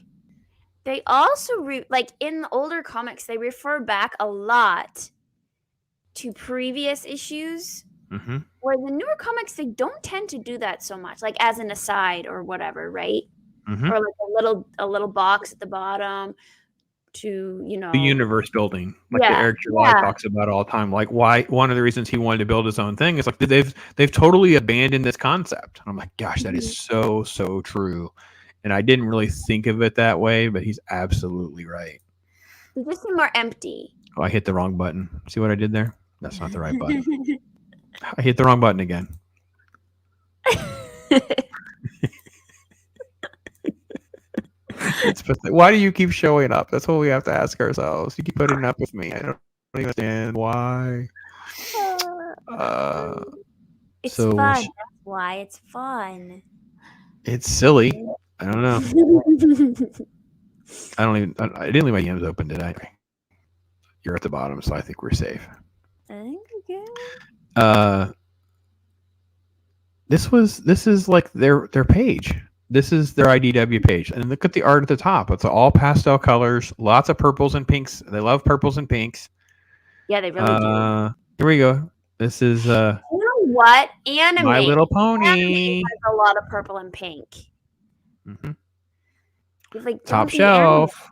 They also, like in the older comics, they refer back a lot to previous issues. Mm-hmm. Where the newer comics, they don't tend to do that so much, like as an aside or whatever, right? Mm-hmm. Or like a little box at the bottom to, the universe building, like the Eric July talks about all the time. Like why one of the reasons he wanted to build his own thing is like they've totally abandoned this concept. And I'm like, gosh, that is so true. And I didn't really think of it that way, but he's absolutely right. They just seem more empty. Oh, I hit the wrong button. See what I did there? That's not the right button. I hit the wrong button again. It's pathetic. Why do you keep showing up? That's what we have to ask ourselves. You keep putting up with me. I don't understand why. It's So fun. That's why it's fun. it's silly. I don't know. I didn't leave my DMs open, did I? You're at the bottom, so I think we're safe. I think we're good. This is like their page. This is their IDW page, and look at the art at the top. It's all pastel colors, lots of purples and pinks. They love purples and pinks. Yeah, they really do. Here we go. This is You know what? Anime. My Little Pony. Anime has a lot of purple and pink. Mm-hmm. Like, Top shelf.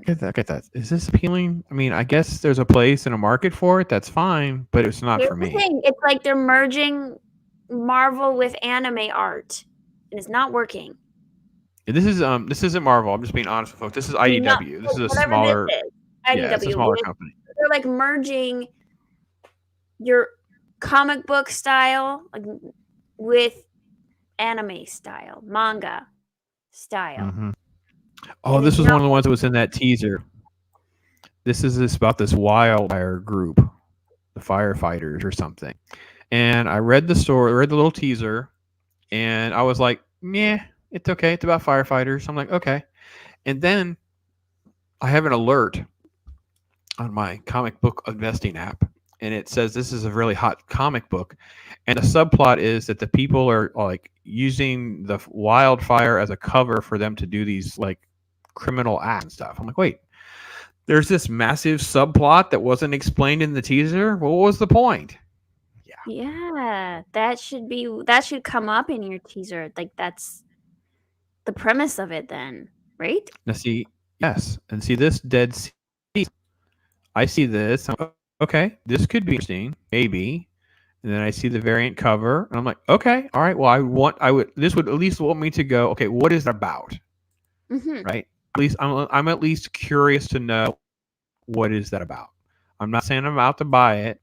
Look at that. Is this appealing? I mean, I guess there's a place and a market for it. That's fine, but it's not for me. It's like they're merging Marvel with anime art, and it's not working. This isn't Marvel. I'm just being honest with folks. This is IDW. This is a smaller. IDW. It's a smaller company. They're like merging your comic book style with anime style, manga style. Mm-hmm. Oh, this was one of the ones that was in that teaser. This is about this wildfire group, the firefighters or something. And I read the story, read the little teaser, and I was like, "Meh, it's okay. It's about firefighters." I'm like, "Okay." And then I have an alert on my comic book investing app, and it says this is a really hot comic book, and the subplot is that the people are like using the wildfire as a cover for them to do these like criminal acts and stuff. I'm like, wait, there's this massive subplot that wasn't explained in the teaser. What was the point? Yeah, that should come up in your teaser. Like, that's the premise of it then, right? Now see, yes, and see this dead sea. I see this. Okay, this could be interesting, maybe. And then I see the variant cover, and I'm like, okay, all right. Well, this would at least want me to go. Okay, what is it about? Mm-hmm. Right. At least I'm at least curious to know what is that about. I'm not saying I'm out to buy it,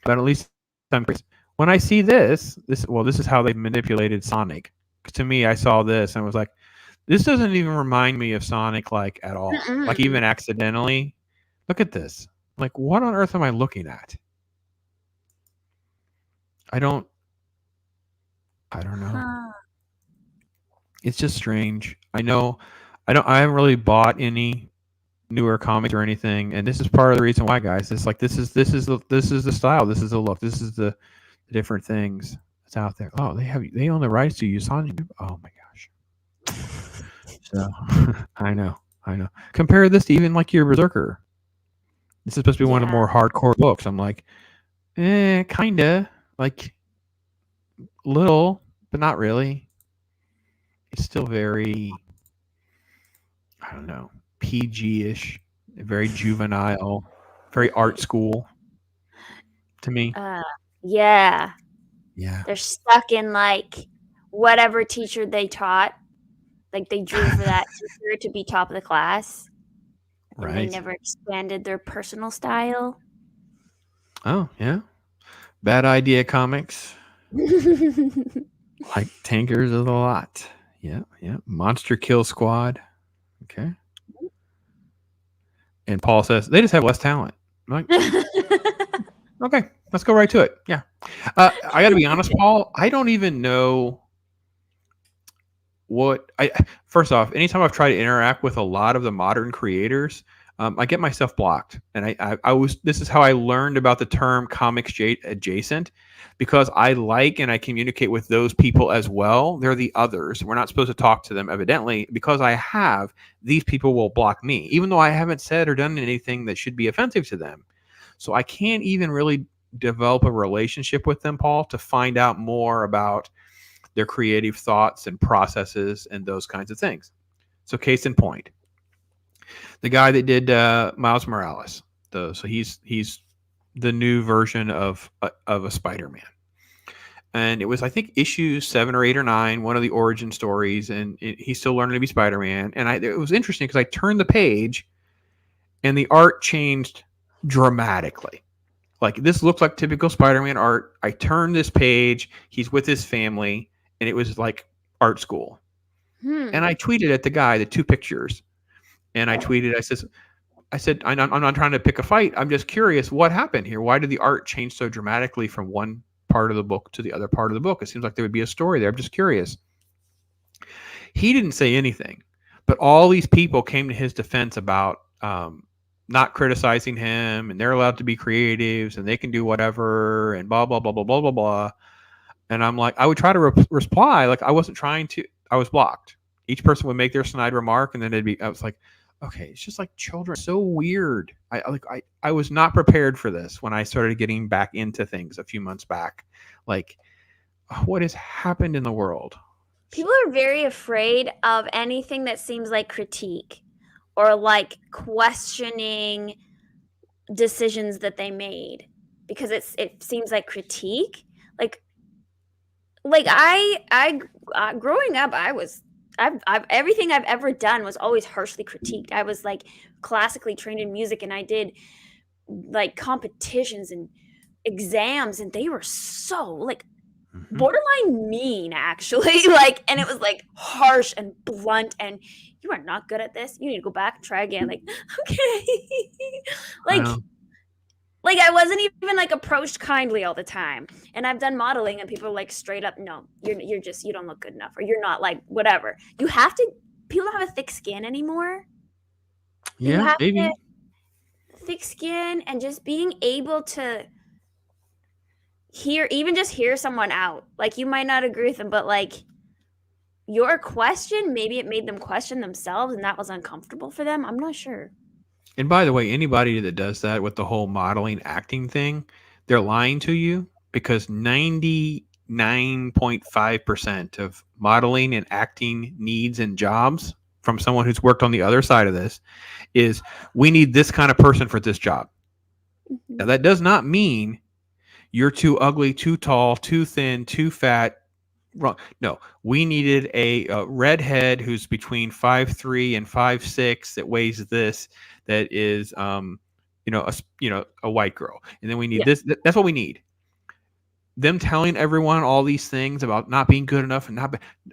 but at least I'm curious. When I see this is how they manipulated Sonic. To me, I saw this and was like, this doesn't even remind me of Sonic like at all. Mm-mm. Like even accidentally. Look at this. Like, what on earth am I looking at? I don't know. Huh. It's just strange. I haven't really bought any newer comics or anything, and this is part of the reason why, guys. It's like this is the style, this is the look, this is the different things that's out there. Oh, they own the rights to use on YouTube. Oh my gosh. So I know. Compare this to even like your Berserker. This is supposed to be one of the more hardcore books. I'm like, kinda. Like little, but not really. It's still very, I don't know, PG-ish, very juvenile, very art school to me. Yeah. Yeah. They're stuck in like whatever teacher they taught. Like they drew for that teacher to be top of the class. And Right. they never expanded their personal style. Oh, yeah. Bad Idea Comics. Like Tankers of the Lot. Yeah. Monster Kill Squad. Okay. And Paul says, they just have less talent. I'm like, okay, let's go right to it. Yeah. I got to be honest, Paul, I don't even know first off, anytime I've tried to interact with a lot of the modern creators, I get myself blocked. And this is how I learned about the term comics adjacent, because I like and I communicate with those people as well. They're the others. We're not supposed to talk to them, evidently. Because these people will block me, even though I haven't said or done anything that should be offensive to them. So I can't even really develop a relationship with them, Paul, to find out more about their creative thoughts and processes and those kinds of things. So case in point, the guy that did Miles Morales, so he's the new version of a Spider-Man, and it was, I think, issue 7 or 8 or 9, one of the origin stories, and he's still learning to be Spider-Man. And it was interesting because I turned the page, and the art changed dramatically. Like, this looked like typical Spider-Man art. I turned this page, he's with his family, and it was like art school. And I tweeted at the guy the 2 pictures, and I tweeted, I said, I'm not trying to pick a fight. I'm just curious what happened here. Why did the art change so dramatically from one part of the book to the other part of the book? It seems like there would be a story there. I'm just curious. He didn't say anything, but all these people came to his defense about not criticizing him, and they're allowed to be creatives, and they can do whatever, and blah, blah, blah, blah, blah, blah, blah. And I'm like, I would try to reply. Like, I wasn't trying to, I was blocked. Each person would make their snide remark, and then I was like, okay, it's just like children. So weird. I was not prepared for this when I started getting back into things a few months back. Like, what has happened in the world? People are very afraid of anything that seems like critique or like questioning decisions that they made, because it seems like critique. Like I growing up, I've everything I've ever done was always harshly critiqued. I was like classically trained in music, and I did like competitions and exams, and they were so like borderline mean, actually. Like, and it was like harsh and blunt, and you are not good at this. You need to go back and try again. Like, okay. like Wow. like I wasn't even like approached kindly all the time. And I've done modeling, and people are like straight up, no, you're just, you don't look good enough, or you're not, like, whatever. People don't have a thick skin anymore. Yeah, maybe. Thick skin, and just being able to hear someone out. Like, you might not agree with them, but like your question, maybe it made them question themselves, and that was uncomfortable for them. I'm not sure. And by the way, anybody that does that with the whole modeling acting thing, they're lying to you, because 99.5% of modeling and acting needs and jobs from someone who's worked on the other side of this is, we need this kind of person for this job. Now, that does not mean you're too ugly, too tall, too thin, too fat. Wrong. No, we needed a redhead who's between 5'3" and 5'6" that weighs this, that is a white girl. And then we need this. That's what we need. Them telling everyone all these things about not being good enough and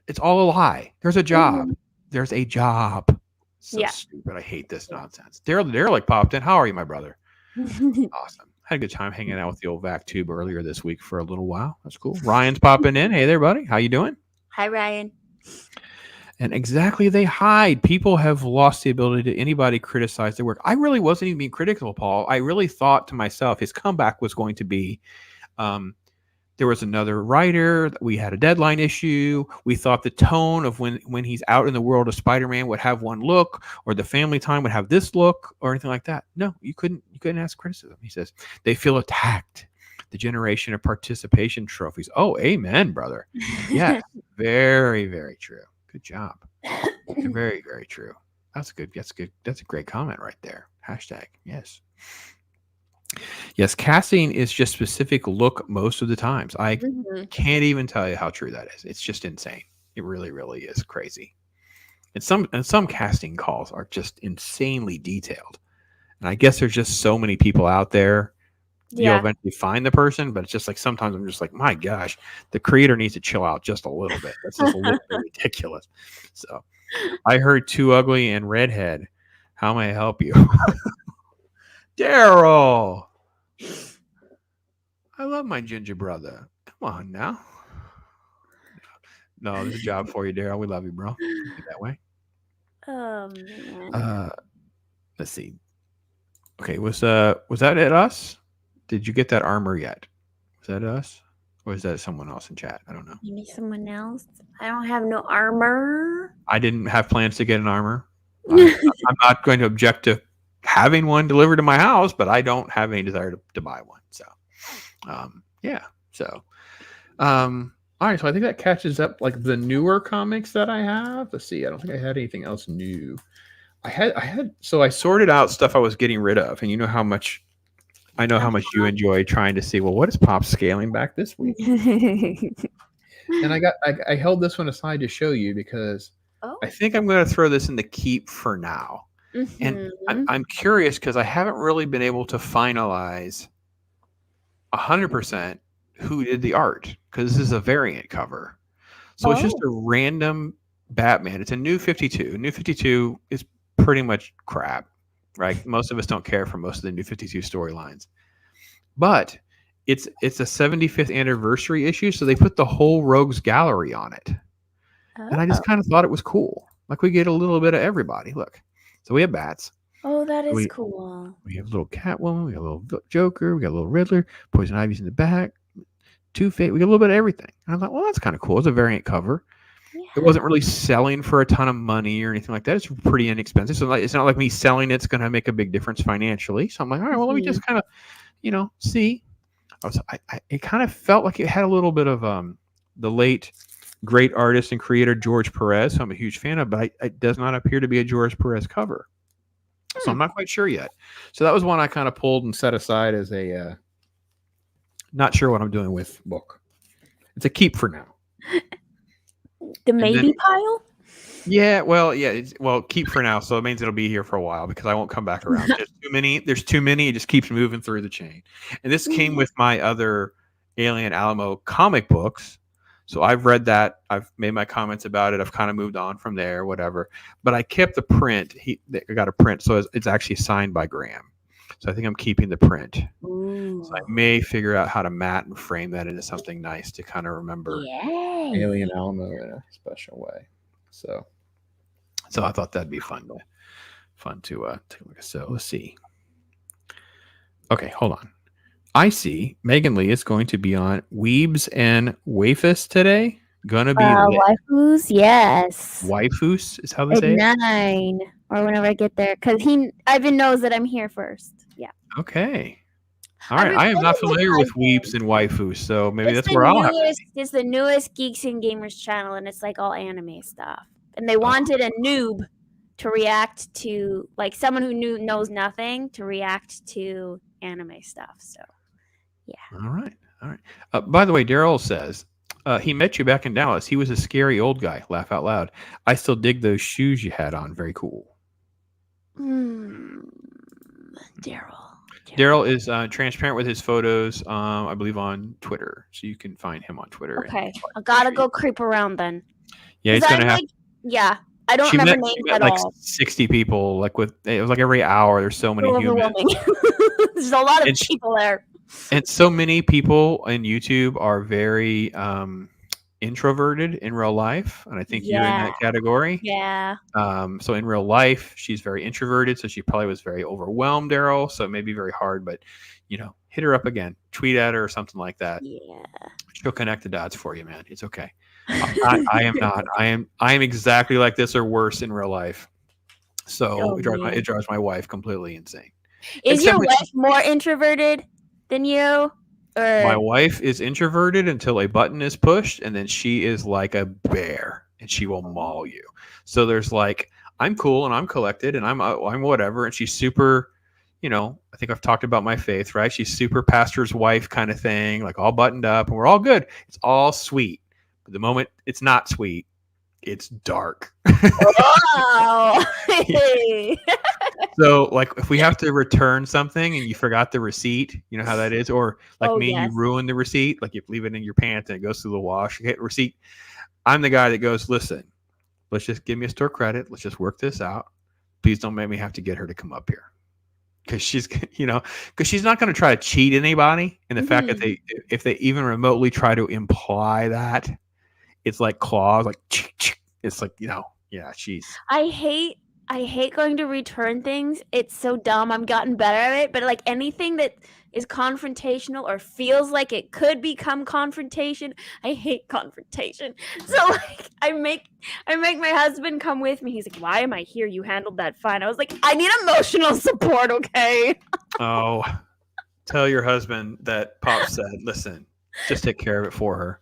it's all a lie. There's a job. There's a job. So stupid. I hate this nonsense. They're like popped in. How are you, my brother? Awesome. Had a good time hanging out with the old vac tube earlier this week for a little while. That's cool. Ryan's popping in. Hey there, buddy. How you doing? Hi, Ryan. And exactly, they hide. People have lost the ability to anybody criticize their work. I really wasn't even being critical, Paul. I really thought to myself, his comeback was going to be, there was another writer. We had a deadline issue. We thought the tone of when he's out in the world of Spider-Man would have one look, or the family time would have this look, or anything like that. No, you couldn't ask criticism. He says they feel attacked. The generation of participation trophies. Oh, amen, brother. Yes, very, very true. Good job. Very, very true. That's good. That's good. That's a great comment right there. Hashtag. Yes. Yes, casting is just specific look most of the times. I can't even tell you how true that is. It's just insane. It really, really is crazy. And some casting calls are just insanely detailed. And I guess there's just so many people out there. You'll eventually find the person, but it's just like sometimes I'm just like, my gosh, the creator needs to chill out just a little bit. That's just a little bit ridiculous. So I heard too ugly and redhead. How may I help you? Daryl, I love my ginger brother. Come on now. No, there's a job for you, Daryl. We love you, bro. Keep it that way. Man. Let's see. Okay, was that at us? Did you get that armor yet? Was that us? Or is that someone else in chat? I don't know. Maybe someone else. I don't have no armor. I didn't have plans to get an armor. I'm not going to object to having one delivered to my house, but I don't have any desire to buy one. So, yeah. So, all right. So I think that catches up like the newer comics that I have. Let's see. I don't think I had anything else new. So I sorted out stuff I was getting rid of, and you know how much you enjoy trying to see, well, what is Pop scaling back this week? And I held this one aside to show you because I think I'm going to throw this in the keep for now. And I'm curious because I haven't really been able to finalize 100% who did the art, because this is a variant cover. So it's just a random Batman. It's a New 52. New 52 is pretty much crap, right? Most of us don't care for most of the New 52 storylines, but it's a 75th anniversary issue, so they put the whole Rogues Gallery on it, and I just kind of thought it was cool. Like we get a little bit of everybody. Look, so we have bats. Oh, that is cool. We have a little Catwoman. We have a little Joker. We got a little Riddler. Poison Ivy's in the back. Two-Face. We got a little bit of everything. And I thought, well, that's kind of cool. It's a variant cover. Yeah. It wasn't really selling for a ton of money or anything like that. It's pretty inexpensive. So it's not like me selling it's going to make a big difference financially. So I'm like, all right, well, let me just kind of, see. It kind of felt like it had a little bit of the late great artist and creator George Perez, who I'm a huge fan of, but it does not appear to be a George Perez cover. So I'm not quite sure yet. So that was one I kind of pulled and set aside as a not sure what I'm doing with book. It's a keep for now. The maybe pile? Yeah, well, keep for now. So it means it'll be here for a while because I won't come back around. There's too many. It just keeps moving through the chain. And this came with my other Alien Alamo comic books. So I've read that. I've made my comments about it. I've kind of moved on from there, whatever. But I kept the print. I got a print, so it's actually signed by Graham. So I think I'm keeping the print. Ooh. So I may figure out how to matte and frame that into something nice to kind of remember Alien Alamo in a special way. So I thought that'd be fun to take a look at. So let's see. Okay, hold on. I see Megan Lee is going to be on Weebs and Wafus today. Gonna be waifus, yes. Waifus is how they say it? 9 or whenever I get there, because Ivan knows that I'm here first. Yeah. Okay. All right. I am not familiar with Weebs and Waifus, so maybe that's where I'll have to be. It's the newest Geeks and Gamers channel, and it's like all anime stuff. And they wanted a noob to react to, like someone who knows nothing, to react to anime stuff. So, yeah. All right. By the way, Daryl says he met you back in Dallas. He was a scary old guy. Laugh out loud. I still dig those shoes you had on. Very cool. Daryl is transparent with his photos, I believe, on Twitter. So you can find him on Twitter. Okay. I gotta go creep around then. Yeah, he's going to have... Yeah. I don't remember names at all. 60 people. It was like every hour. There's so many humans. There's a lot of people there. And so many people in YouTube are very introverted in real life, and I think you're in that category. Yeah. So in real life, she's very introverted, so she probably was very overwhelmed, Daryl. So it may be very hard, but hit her up again, tweet at her or something like that. Yeah. She'll connect the dots for you, man. It's okay. I am not. I am exactly like this or worse in real life. So it drives my wife completely insane. Is your wife more introverted than you? Or... My wife is introverted until a button is pushed, and then she is like a bear, and she will maul you. So there's I'm cool and I'm collected and I'm whatever, and she's super. I think I've talked about my faith, right? She's super pastor's wife kind of thing, like all buttoned up, and we're all good. It's all sweet. But the moment it's not sweet, it's dark. Wow. So if we have to return something and you forgot the receipt, you know how that is? Or you ruin the receipt, like you leave it in your pants and it goes through the wash, you get receipt. I'm the guy that goes, listen, let's just give me a store credit. Let's just work this out. Please don't make me have to get her to come up here. Because she's not going to try to cheat anybody. And the fact that if they even remotely try to imply that, it's like claws, it's she's. I hate going to return things. It's so dumb. I've gotten better at it, but anything that is confrontational or feels like it could become confrontation, I hate confrontation. So I make my husband come with me. He's like, "Why am I here? You handled that fine." I was like, "I need emotional support, okay?" Oh, tell your husband that Pop said, "Listen, just take care of it for her."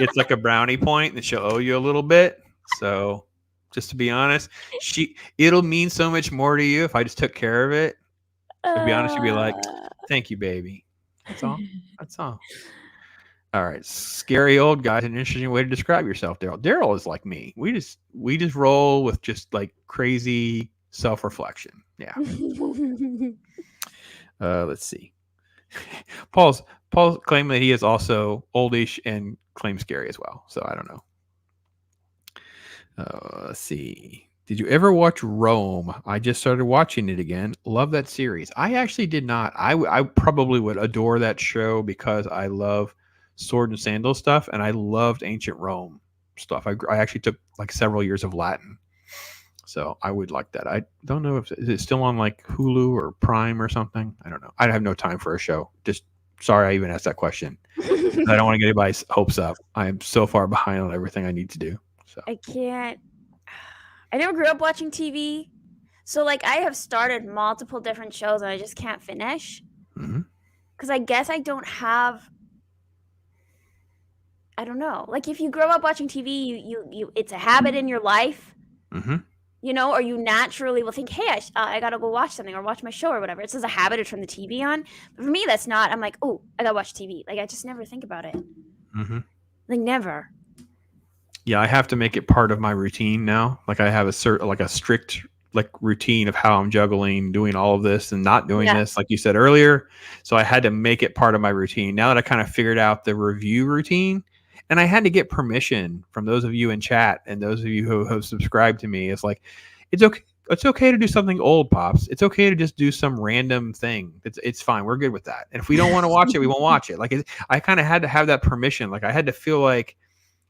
It's like a brownie point that she'll owe you a little bit. So just to be honest, it'll mean so much more to you if I just took care of it. To be honest, you'd be like, "Thank you, baby." That's all. That's all. All right. Scary old guy is an interesting way to describe yourself, Daryl. Daryl is like me. We just roll with just crazy self-reflection. Yeah. Let's see. Paul's claiming that he is also oldish and claims scary as well. So I don't know. Let's see. Did you ever watch Rome? I just started watching it again. Love that series. I actually did not. I probably would adore that show because I love sword and sandal stuff, and I loved ancient Rome stuff. I actually took like several years of Latin, so I would like that. I don't know if it's still on like Hulu or Prime or something. I don't know. I have no time for a show. Just sorry I even asked that question. I don't want to get anybody's hopes up. I am so far behind on everything I need to do. So I can't. I never grew up watching TV, so like I have started multiple different shows and I just can't finish because I guess I don't have. I don't know. Like if you grow up watching TV, you it's a habit in your life, you know, or you naturally will think, hey, I gotta go watch something or watch my show or whatever. It's just a habit to turn the TV on. But for me, that's not. I'm like, oh, I gotta watch TV. Like I just never think about it. Like never. Yeah, I have to make it part of my routine now. Like I have a strict like routine of how I'm juggling doing all of this and not doing this, like you said earlier. So I had to make it part of my routine. Now that I kind of figured out the review routine, and I had to get permission from those of you in chat and those of you who have subscribed to me. It's like, it's okay. It's okay to do something old, Pops. It's okay to just do some random thing. It's fine. We're good with that. And if we don't want to watch it, we won't watch it. Like I kind of had to have that permission. Like I had to feel like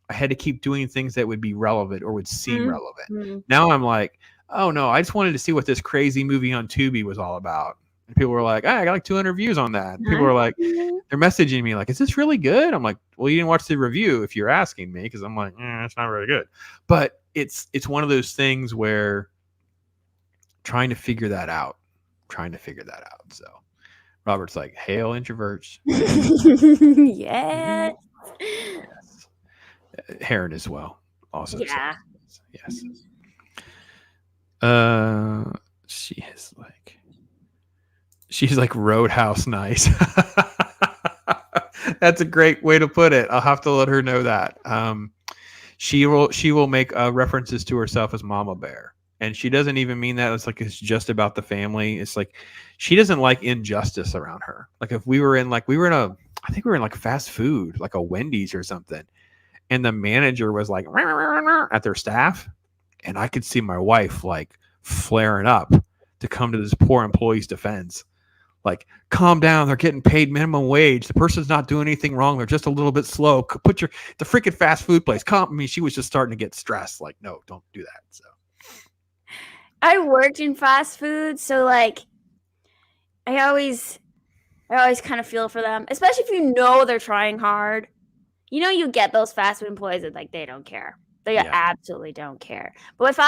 I had to keep doing things that would be relevant or would seem relevant. Now I'm like, oh no, I just wanted to see what this crazy movie on Tubi was all about. And people were like, I got like 200 views on that. And people were like, they're messaging me like, is this really good? I'm like, well, you didn't watch the review if you're asking me, because I'm like, it's not very good. But it's one of those things where trying to figure that out. So Robert's like, hail introverts. Yes. Heron as well. Also. Yeah. Yes. She's like Roadhouse nice. That's a great way to put it. I'll have to let her know that. She will make references to herself as Mama Bear. And she doesn't even mean that. It's like it's just about the family. It's like she doesn't like injustice around her. Like if we were in fast food, like a Wendy's or something, and the manager was like at their staff, and I could see my wife like flaring up to come to this poor employee's defense. Like, calm down. They're getting paid minimum wage. The person's not doing anything wrong. They're just a little bit slow. Put the freaking fast food place. She was just starting to get stressed. Like, no, don't do that. So I worked in fast food, so like I always kind of feel for them, especially if you know they're trying hard. You know, you get those fast food employees that like they don't care. They absolutely don't care. But if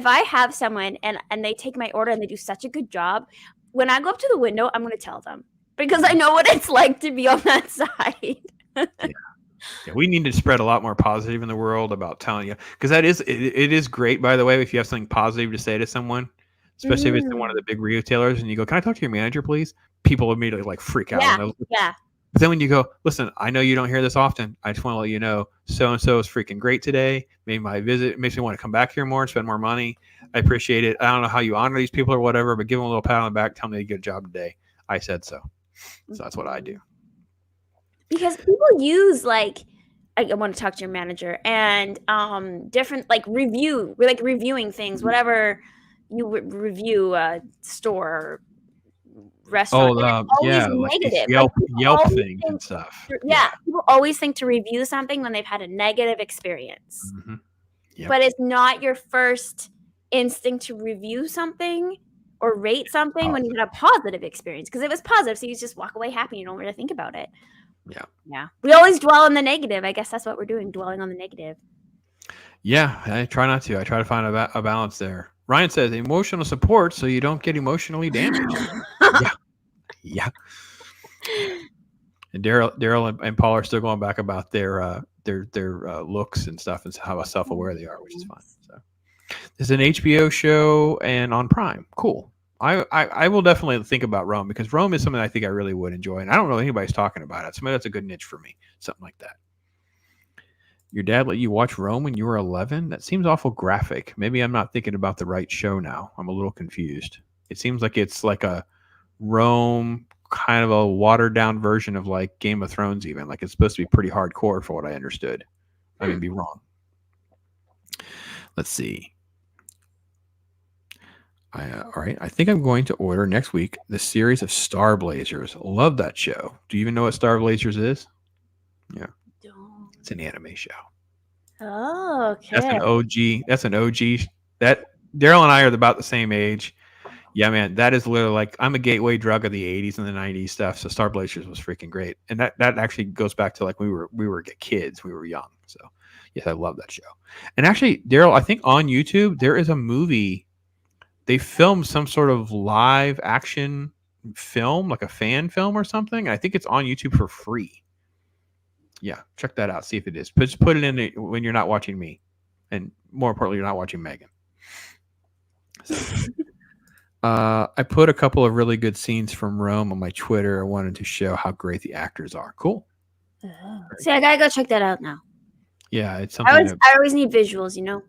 I have someone and they take my order and they do such a good job, when I go up to the window, I'm going to tell them because I know what it's like to be on that side. Yeah, we need to spread a lot more positive in the world about telling you, because it is great, by the way, if you have something positive to say to someone, especially if it's in one of the big retailers and you go, can I talk to your manager, please? People immediately like freak out. Yeah. But then when you go, listen, I know you don't hear this often. I just want to let you know, so-and-so is freaking great today. Made my visit. Makes me want to come back here more and spend more money. I appreciate it. I don't know how you honor these people or whatever, but give them a little pat on the back. Tell them they did a good job today. I said so. So that's what I do. Because people use like, I want to talk to your manager and different like review. We're like reviewing things, whatever you review a store or restaurant. Like negative. Yelp like things and stuff. Yeah, people always think to review something when they've had a negative experience. Yep. But it's not your first instinct to review something or rate something when you had a positive experience, because it was positive, so you just walk away happy. You don't really think about it. Yeah. We always dwell on the negative. I guess that's what we're doing, dwelling on the negative. Yeah, I try not to. I try to find a balance there. Ryan says emotional support so you don't get emotionally damaged. Yeah. And Daryl and Paul are still going back about their looks and stuff and how self-aware they are, which is fine. So there's an HBO show and on Prime. Cool. I will definitely think about Rome, because Rome is something I think I really would enjoy, and I don't know anybody's talking about it. So maybe that's a good niche for me, something like that. Your dad let you watch Rome when you were 11? That seems awful graphic. Maybe I'm not thinking about the right show now. I'm a little confused. It seems like it's like a Rome kind of a watered down version of like Game of Thrones, even. Like it's supposed to be pretty hardcore for what I understood. I may be wrong. Let's see. All right. I think I'm going to order next week the series of Star Blazers. Love that show. Do you even know what Star Blazers is? Yeah. It's an anime show. Oh, okay. That's an OG. That's an OG. That Daryl and I are about the same age. Yeah, man. That is literally like I'm a gateway drug of the 80s and the 90s stuff. So Star Blazers was freaking great. And that actually goes back to like we were kids. We were young. So yes, I love that show. And actually, Daryl, I think on YouTube there is a movie. They filmed some sort of live action film, like a fan film or something. I think it's on YouTube for free. Yeah, check that out. See if it is. Just put it in when you're not watching me. And more importantly, you're not watching Megan. So, I put a couple of really good scenes from Rome on my Twitter. I wanted to show how great the actors are. Cool. See, I gotta go check that out now. Yeah, it's something. I always need visuals, you know?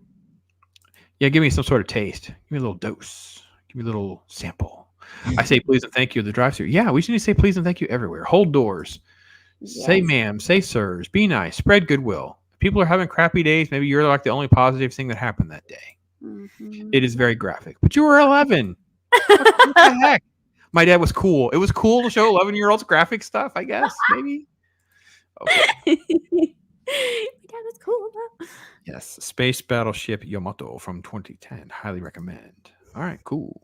Yeah, give me some sort of taste. Give me a little dose. Give me a little sample. I say please and thank you at the drive-thru. Yeah, we should need to say please and thank you everywhere. Hold doors. Yes. Say ma'am. Say sirs. Be nice. Spread goodwill. If people are having crappy days, maybe you're like the only positive thing that happened that day. Mm-hmm. It is very graphic. But you were 11. What the heck? My dad was cool. It was cool to show 11-year-olds graphic stuff, I guess. Maybe. Okay. That was cool. Yes, Space Battleship Yamato from 2010. Highly recommend. All right, cool.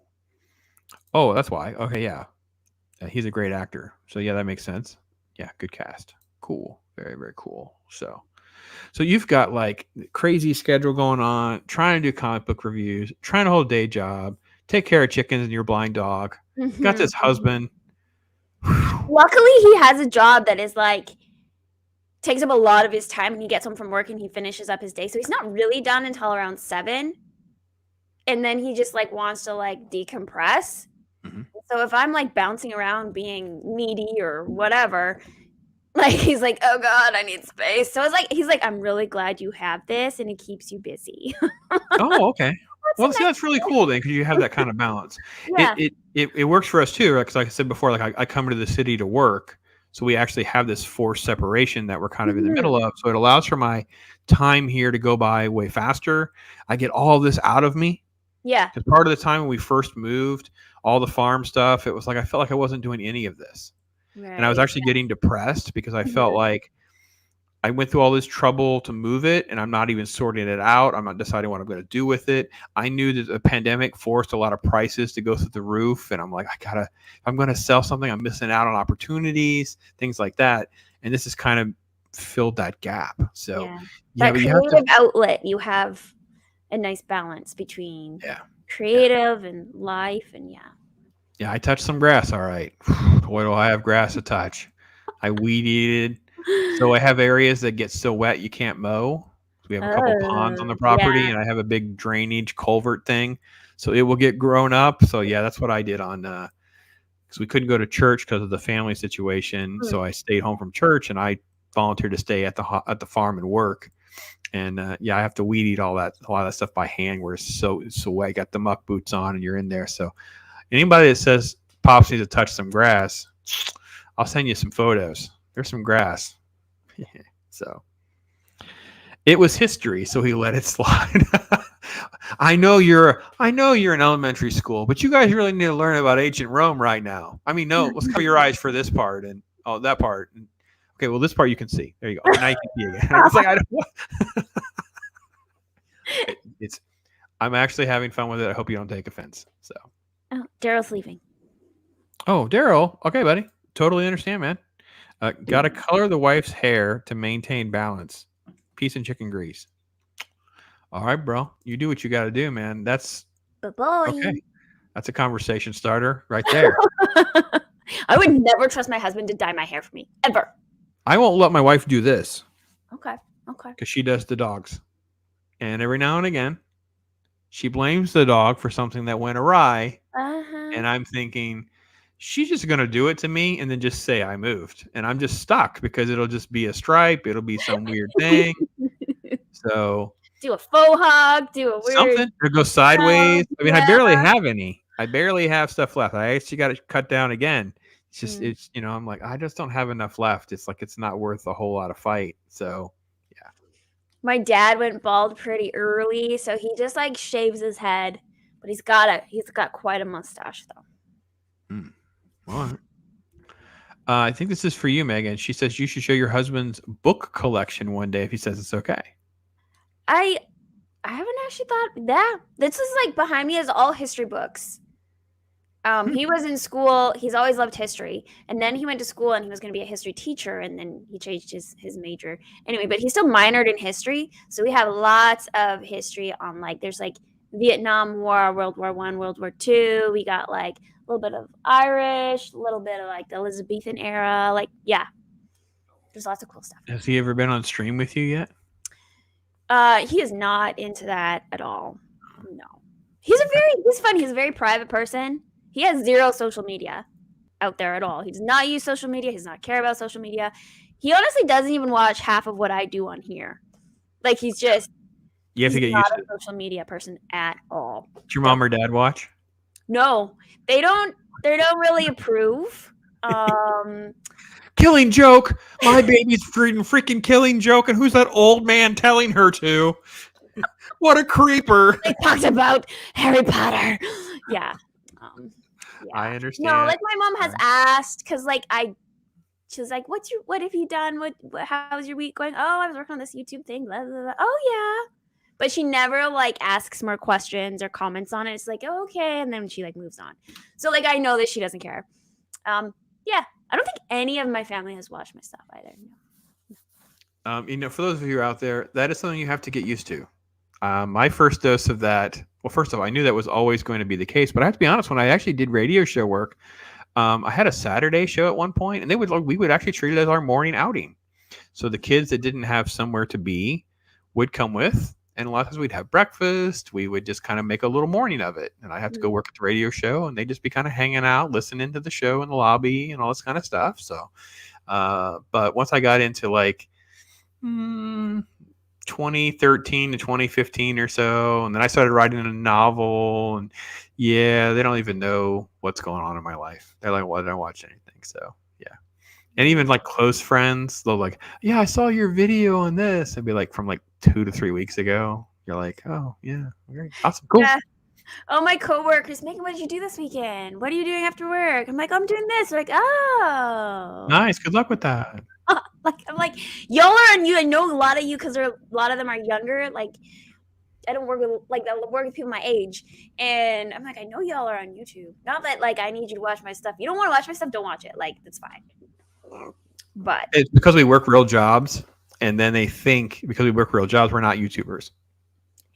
Oh, that's why. Okay, yeah. He's a great actor. So, yeah, that makes sense. Yeah, good cast. Cool. Very, very cool. So you've got, like, crazy schedule going on, trying to do comic book reviews, trying to hold a day job, take care of chickens and your blind dog. Mm-hmm. Got this husband. Luckily, he has a job that is, like, takes up a lot of his time, and he gets home from work and he finishes up his day. So he's not really done until around 7. And then he just like wants to like decompress. Mm-hmm. So if I'm like bouncing around being needy or whatever, like he's like, oh God, I need space. So it's like, he's like, I'm really glad you have this and it keeps you busy. Oh, okay. Well, see, that's really cool then, because you have that kind of balance. Yeah. It works for us too, right? Because like I said before, like I come into the city to work. So we actually have this forced separation that we're kind of in the middle of. So it allows for my time here to go by way faster. I get all this out of me. Yeah. Because part of the time when we first moved, all the farm stuff, it was like I felt like I wasn't doing any of this. Right. And I was actually getting depressed because I felt like I went through all this trouble to move it, and I'm not even sorting it out. I'm not deciding what I'm going to do with it. I knew that the pandemic forced a lot of prices to go through the roof, and I'm like, if I'm going to sell something, I'm missing out on opportunities, things like that. And this has kind of filled that gap. So that creative outlet, you have a nice balance between creative and life, and I touched some grass. All right. Boy, do I have grass to touch. I weed eated. So I have areas that get so wet you can't mow. So we have a couple ponds on the property, and I have a big drainage culvert thing. So it will get grown up. So yeah, that's what I did on because we couldn't go to church because of the family situation. So I stayed home from church, and I volunteered to stay at the farm and work. And I have to weed eat a lot of that stuff by hand where it's so wet. I got the muck boots on, and you're in there. So anybody that says Pops needs to touch some grass, I'll send you some photos. There's some grass. So it was history, so he let it slide. I know you're in elementary school, but you guys really need to learn about ancient Rome right now. I mean, no, let's cover your eyes for this part and that part. Okay, well, this part you can see. There you go. Now you can see again. It's like I don't. I'm actually having fun with it. I hope you don't take offense. So. Oh, Daryl's leaving. Oh, Daryl. Okay, buddy. Totally understand, man. Got to color the wife's hair to maintain balance. Peace and chicken grease. All right, bro. You do what you got to do, man. That's okay. That's a conversation starter right there. I would never trust my husband to dye my hair for me, ever. I won't let my wife do this. Okay. Because she does the dogs. And every now and again, she blames the dog for something that went awry. And I'm thinking, she's just going to do it to me and then just say I moved. And I'm just stuck because it'll just be a stripe. It'll be some weird thing. So do a faux hug, do a weird something. It'll go sideways. I mean, I barely have any. I barely have stuff left. I actually got it cut down again. It's just, it's, I'm like, I just don't have enough left. It's like, it's not worth a whole lot of fight. So, yeah. My dad went bald pretty early, so he just like shaves his head, but he's got quite a mustache though. All right. I think this is for you, Megan. She says you should show your husband's book collection one day if he says it's okay. I haven't actually thought that. This is like behind me is all history books. He was in school. He's always loved history, and then he went to school and he was going to be a history teacher, and then he changed his major anyway. But he still minored in history, so we have lots of history on like there's like Vietnam War, World War I, World War II. We got like a little bit of Irish, a little bit of like the Elizabethan era. Like yeah, there's lots of cool stuff. Has he ever been on stream with you yet? He is not into that at all. No, he's fun. He's a very private person. He has zero social media out there at all. He does not use social media. He does not care about social media. He honestly doesn't even watch half of what I do on here. Like he's just you have to get not used to a social media person at all. Does your mom or dad watch? No, they don't really approve. Killing Joke. My baby's reading freaking Killing Joke, and who's that old man telling her to? What a creeper. They talked about Harry Potter. Yeah. Yeah. I understand. No, like my mom has asked because like she was like, what have you done? How's your week going? Oh, I was working on this YouTube thing. Blah, blah, blah. Oh yeah. But she never like asks more questions or comments on it. It's like, oh, okay. And then she like moves on. So like, I know that she doesn't care. Yeah. I don't think any of my family has watched my stuff either. No. For those of you out there, that is something you have to get used to. My first dose of that, well, first of all, I knew that was always going to be the case, but I have to be honest, when I actually did radio show work, I had a Saturday show at one point, and we would actually treat it as our morning outing. So the kids that didn't have somewhere to be would come with, and a lot of times we'd have breakfast. We would just kind of make a little morning of it, and I have to go work at the radio show, and they'd just be kind of hanging out, listening to the show in the lobby and all this kind of stuff. So, but once I got into like 2013 to 2015 or so, and then I started writing a novel, and yeah, they don't even know what's going on in my life. They're like, well, I don't watch anything. So yeah. And even like close friends, they'll like, yeah, I saw your video on this. I'd be like from like 2 to 3 weeks ago. You're like, oh yeah, great, awesome, cool. Yeah. Oh, my coworkers, Megan, what did you do this weekend? What are you doing after work? I'm like, I'm doing this. They're like, oh, nice, good luck with that. I'm like, y'all are on you. I know a lot of you because a lot of them are younger. Like, I don't work with I work with people my age, and I'm like, I know y'all are on YouTube. Not that like I need you to watch my stuff. You don't want to watch my stuff, don't watch it. Like that's fine. But it's because we work real jobs, and then they think because we work real jobs, we're not YouTubers.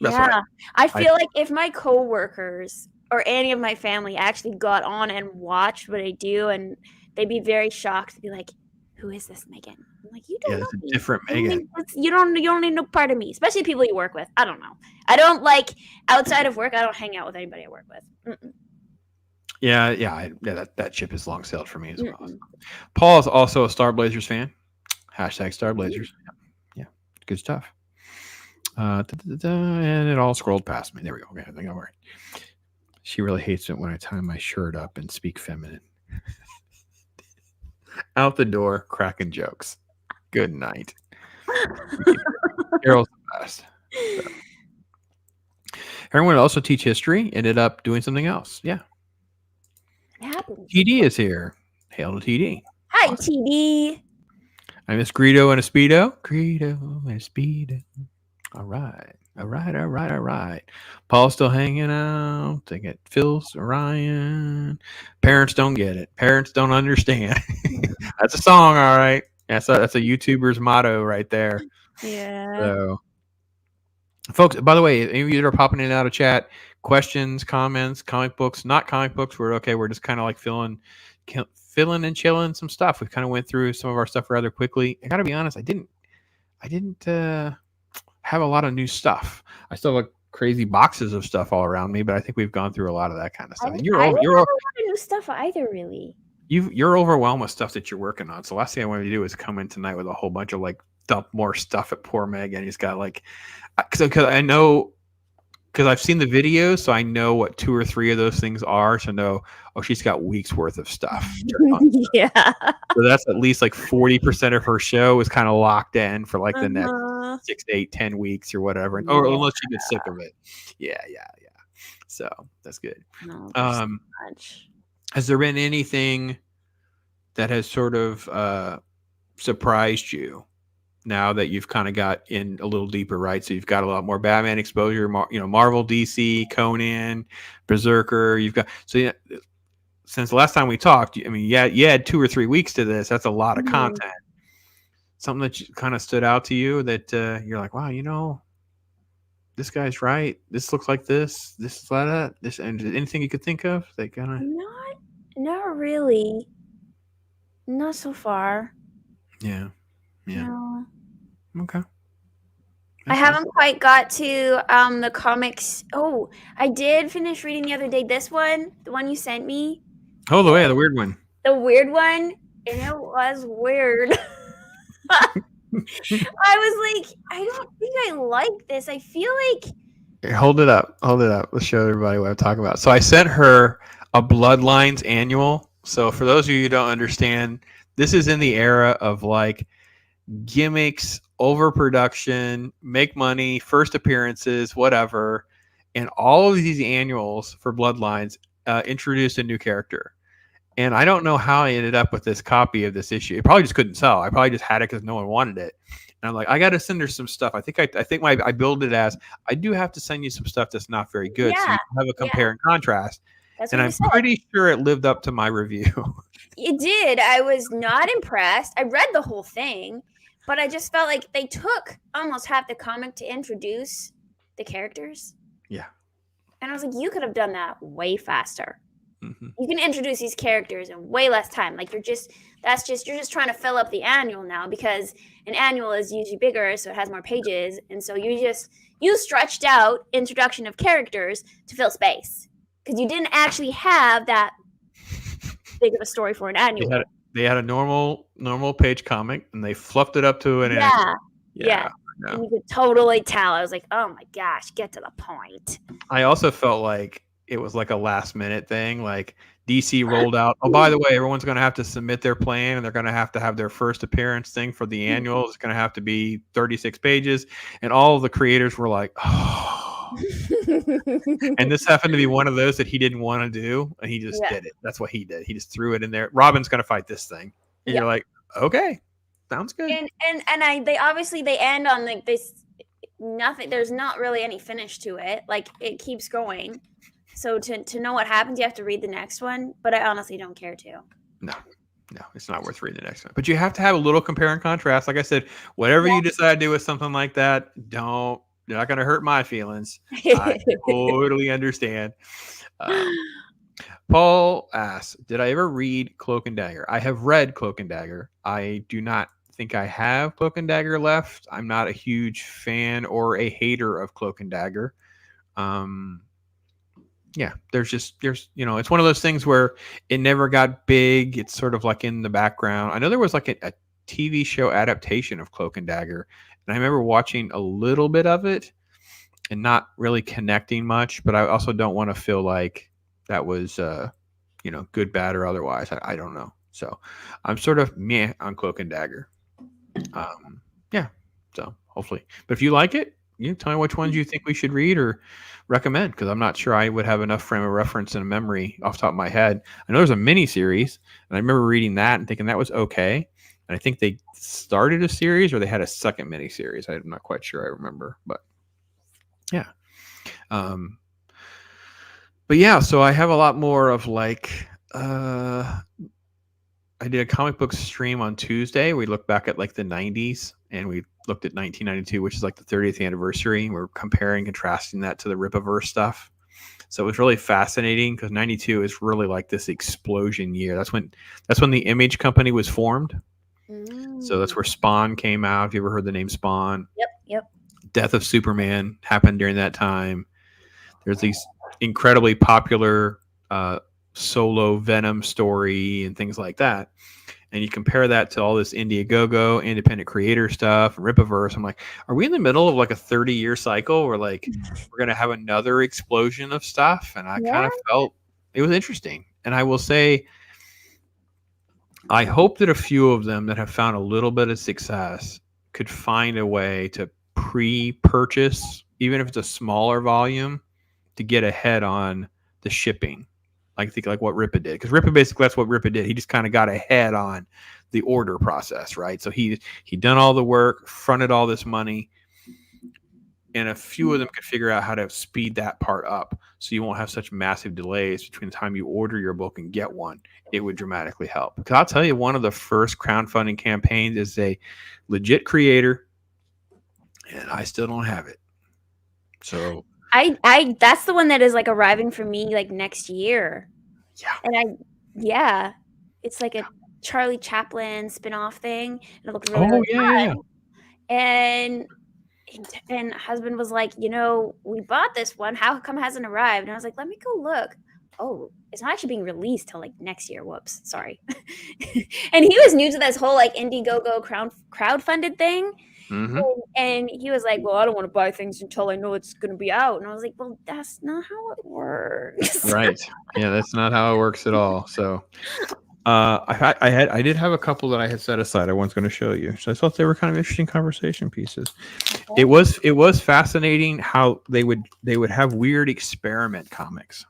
That's yeah, I feel like if my coworkers or any of my family actually got on and watched what I do, and they'd be very shocked to be like, who is this Megan? I'm like, you don't know it's me. a different Megan. You don't need no part of me, especially people you work with. I don't know. I don't like outside of work. I don't hang out with anybody I work with. Mm-mm. Yeah. That ship has long sailed for me as well. Paul is also a Star Blazers fan. # Star Blazers. Yeah, good stuff. And it all scrolled past me. There we go. Okay, I think I'm all right. She really hates it when I tie my shirt up and speak feminine. Out the door, cracking jokes. Good night. Carol's the best. So. Everyone also teach history, ended up doing something else. Yeah. It happens. TD is here. Hail to TD. Hi, awesome. TD. I miss Greedo and a Speedo. Greedo and a Speedo. All right. Paul's still hanging out. They get Phil's Orion. Parents don't get it. Parents don't understand. That's a song, all right. That's a YouTuber's motto right there. Yeah. So, folks, by the way, any of you that are popping in and out of chat, questions, comments, comic books, not comic books, we're okay. We're just kind of like filling and chilling some stuff. We kind of went through some of our stuff rather quickly. I got to be honest, I didn't have a lot of new stuff. I still have like crazy boxes of stuff all around me, but I think we've gone through a lot of that kind of stuff. And you're I don't have a lot of new stuff either, really. You're overwhelmed with stuff that you're working on. So the last thing I wanted to do is come in tonight with a whole bunch of like dump more stuff at poor Meg, and he's got like, because I know, because I've seen the videos, so I know what 2 or 3 of those things are. So know, oh, she's got weeks worth of stuff. Yeah. So that's at least like 40% of her show is kind of locked in for like the next Aw. 6 to 8, 10 weeks or whatever, or unless you get sick of it. Yeah. So that's good. No, there's so Um, much. has there been anything that has sort of surprised you now that you've kind of got in a little deeper, right? So you've got a lot more Batman exposure, Marvel, DC, Conan, Berserker. You've got since the last time we talked. I mean, you had 2 or 3 weeks to this. That's a lot of content. Something that kind of stood out to you that you're like, wow, this guy's right. This looks like this. This is like that. This, and anything you could think of that kind of. Not really. Not so far. Yeah. No. Okay. I haven't quite got to the comics. Oh, I did finish reading the other day. This one, the one you sent me. Oh, the way, the weird one. The weird one, and it was weird. I was like, I don't think I like this. I feel like. Here, hold it up. Let's show everybody what I'm talking about. So I sent her a Bloodlines annual. So for those of you who don't understand, this is in the era of like gimmicks, overproduction, make money, first appearances, whatever. And all of these annuals for Bloodlines introduced a new character. And I don't know how I ended up with this copy of this issue. It probably just couldn't sell. I probably just had it because no one wanted it. And I'm like, I got to send her some stuff. I think I build it as I do have to send you some stuff that's not very good. So you can have a compare and contrast. That's and I'm pretty sure it lived up to my review. It did. I was not impressed. I read the whole thing, but I just felt like they took almost half the comic to introduce the characters. Yeah. And I was like, you could have done that way faster. Mm-hmm. You can introduce these characters in way less time. Like you're just trying to fill up the annual now because an annual is usually bigger, so it has more pages, and so you stretched out introduction of characters to fill space because you didn't actually have that big of a story for an annual. They had a normal page comic, and they fluffed it up to an annual. Yeah. And you could totally tell. I was like, oh my gosh, get to the point. I also felt like it was like a last minute thing. Like DC rolled out, oh, by the way, everyone's going to have to submit their plan and they're going to have their first appearance thing for the annual. It's going to have to be 36 pages. And all of the creators were like, oh. And this happened to be one of those that he didn't want to do. And he just did it. That's what he did. He just threw it in there. Robin's going to fight this thing. And you're like, okay, sounds good. And they end on like this, nothing. There's not really any finish to it. Like it keeps going. So to know what happens, you have to read the next one. But I honestly don't care to. No, it's not worth reading the next one. But you have to have a little compare and contrast. Like I said, whatever you decide to do with something like that, you're not going to hurt my feelings. I totally understand. Paul asks, did I ever read Cloak and Dagger? I have read Cloak and Dagger. I do not think I have Cloak and Dagger left. I'm not a huge fan or a hater of Cloak and Dagger. Yeah, there's it's one of those things where it never got big. It's sort of like in the background. I know there was like a TV show adaptation of Cloak and Dagger, and I remember watching a little bit of it and not really connecting much, but I also don't want to feel like that was good, bad, or otherwise. I don't know. So I'm sort of meh on Cloak and Dagger. So hopefully. But if you like it, tell me which ones you think we should read or recommend, because I'm not sure I would have enough frame of reference and memory off the top of my head. I know there's a mini series, and I remember reading that and thinking that was okay. And I think they started a series or they had a second mini series. I'm not quite sure I remember, but yeah. But yeah, so I have a lot more of like, I did a comic book stream on Tuesday. We looked back at like the 90s and we looked at 1992, which is like the 30th anniversary. We're comparing, contrasting that to the Rippaverse stuff. So it was really fascinating because 92 is really like this explosion year. That's when the Image Company was formed. So that's where Spawn came out. Have you ever heard the name Spawn? Yep. Death of Superman happened during that time. There's these incredibly popular solo Venom story and things like that. And you compare that to all this Indiegogo, independent creator stuff, and Rippaverse. I'm like, are we in the middle of like a 30-year cycle where like we're going to have another explosion of stuff? And I kind of felt it was interesting. And I will say, I hope that a few of them that have found a little bit of success could find a way to pre-purchase, even if it's a smaller volume, to get ahead on the shipping. I think like what Ripa did, because Ripa basically that's what Ripa did. He just kind of got ahead on the order process, right? So he done all the work, fronted all this money, and a few of them could figure out how to speed that part up, so you won't have such massive delays between the time you order your book and get one. It would dramatically help. Because I'll tell you, one of the first crowdfunding campaigns is a legit creator, and I still don't have it. So I that's the one that is like arriving for me like next year. Yeah. And it's like a Charlie Chaplin spin-off thing. And it looked really, really fun. And husband was like, we bought this one. How come it hasn't arrived? And I was like, let me go look. Oh, it's not actually being released till like next year. Whoops, sorry. And he was new to this whole like Indiegogo crowdfunded thing. Mm-hmm. And he was like, well, I don't want to buy things until I know it's going to be out. And I was like, well, that's not how it works. Right. Yeah, that's not how it works at all. So I did have a couple that I had set aside I was going to show you. So I thought they were kind of interesting conversation pieces. Okay. It was fascinating how they would have weird experiment comics.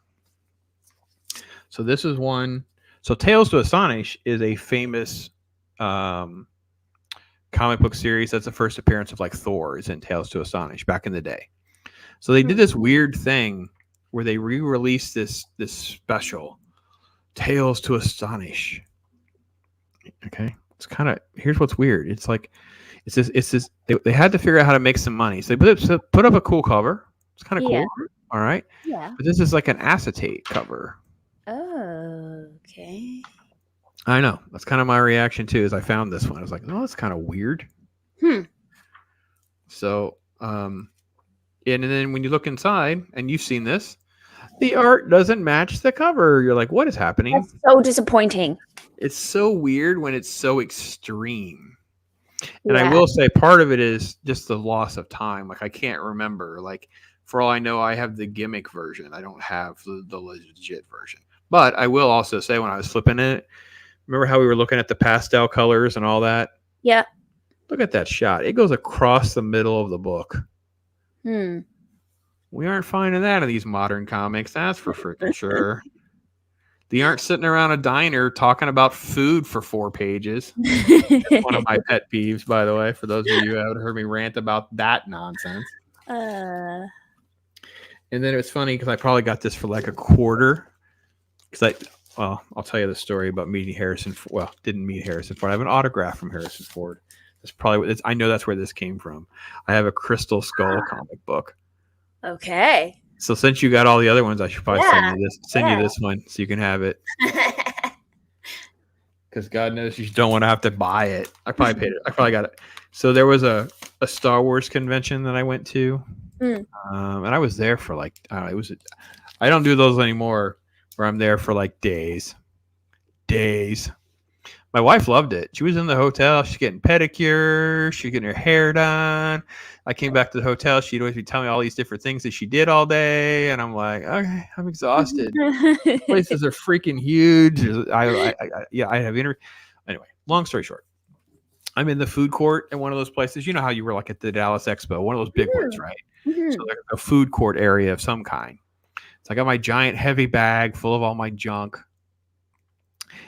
So this is one. So Tales to Astonish is a famous comic book series. That's the first appearance of like Thor is in Tales to Astonish back in the day. So they did this weird thing where they re-released this special Tales to Astonish. Okay, it's kind of, here's what's weird. It's like it's this they had to figure out how to make some money. So they put up a cool cover. It's kind of cool. All right. Yeah. But this is like an acetate cover. Oh, okay. I know. That's kind of my reaction too. As I found this one, I was like, "Oh, that's kind of weird." So, and then when you look inside, and you've seen this, the art doesn't match the cover. You're like, "What is happening?" That's so disappointing. It's so weird when it's so extreme. And I will say, part of it is just the loss of time. Like I can't remember. Like for all I know, I have the gimmick version. I don't have the legit version. But I will also say, when I was flipping it. Remember how we were looking at the pastel colors and all that? Yeah. Look at that shot. It goes across the middle of the book. We aren't finding that in these modern comics. That's for freaking sure. They aren't sitting around a diner talking about food for 4 pages. That's one of my pet peeves, by the way, for those of you who haven't heard me rant about that nonsense. And then it's funny because I probably got this for like a quarter. Well, I'll tell you the story about meeting Harrison. Well, didn't meet Harrison Ford. I have an autograph from Harrison Ford. That's probably I know that's where this came from. I have a Crystal Skull comic book. Okay. So since you got all the other ones, I should probably send you this one so you can have it. Because God knows you don't want to have to buy it. I probably paid it. I probably got it. So there was a Star Wars convention that I went to, and I was there for like I don't do those anymore. Where I'm there for like days. My wife loved it. She was in the hotel. She's getting pedicure. She's getting her hair done. I came back to the hotel. She'd always be telling me all these different things that she did all day. And I'm like, okay, I'm exhausted. Places are freaking huge. I have Anyway, long story short. I'm in the food court at one of those places. You know how you were like at the Dallas Expo, one of those big ones, right? So there's a food court area of some kind. So I got my giant heavy bag full of all my junk.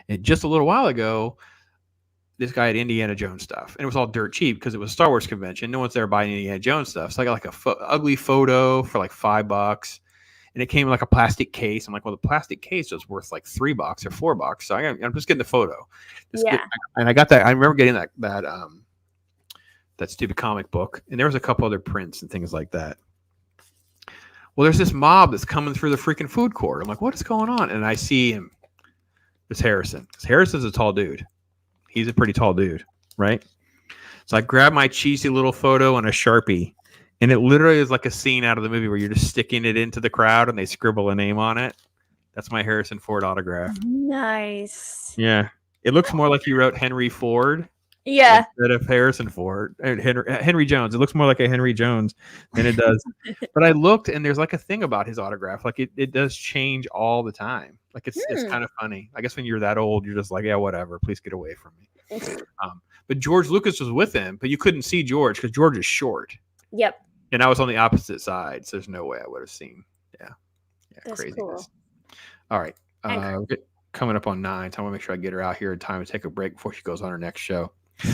And just a little while ago, this guy had Indiana Jones stuff. And it was all dirt cheap because it was a Star Wars convention. No one's there buying Indiana Jones stuff. So I got like a ugly photo for like $5. And it came in like a plastic case. I'm like, well, the plastic case was worth like $3 or $4. So I'm just getting the photo. And I got that. I remember getting that stupid comic book. And there was a couple other prints and things like that. Well, there's this mob that's coming through the freaking food court. I'm like, what is going on? And I see him. It's Harrison. Harrison's a tall dude. He's a pretty tall dude, right? So I grab my cheesy little photo and a Sharpie. And it literally is like a scene out of the movie where you're just sticking it into the crowd and they scribble a name on it. That's my Harrison Ford autograph. Nice. Yeah. It looks more like you wrote Henry Ford. Yeah. Instead of Harrison Ford. Henry Jones. It looks more like a Henry Jones than it does. But I looked and there's like a thing about his autograph. Like it does change all the time. Like it's kind of funny. I guess when you're that old, you're just like, yeah, whatever. Please get away from me. But George Lucas was with him, but you couldn't see George because George is short. Yep. And I was on the opposite side, so there's no way I would have seen. Yeah, That's craziness. cool. All right, And coming up on 9, so I want to make sure I get her out here in time to take a break before she goes on her next show.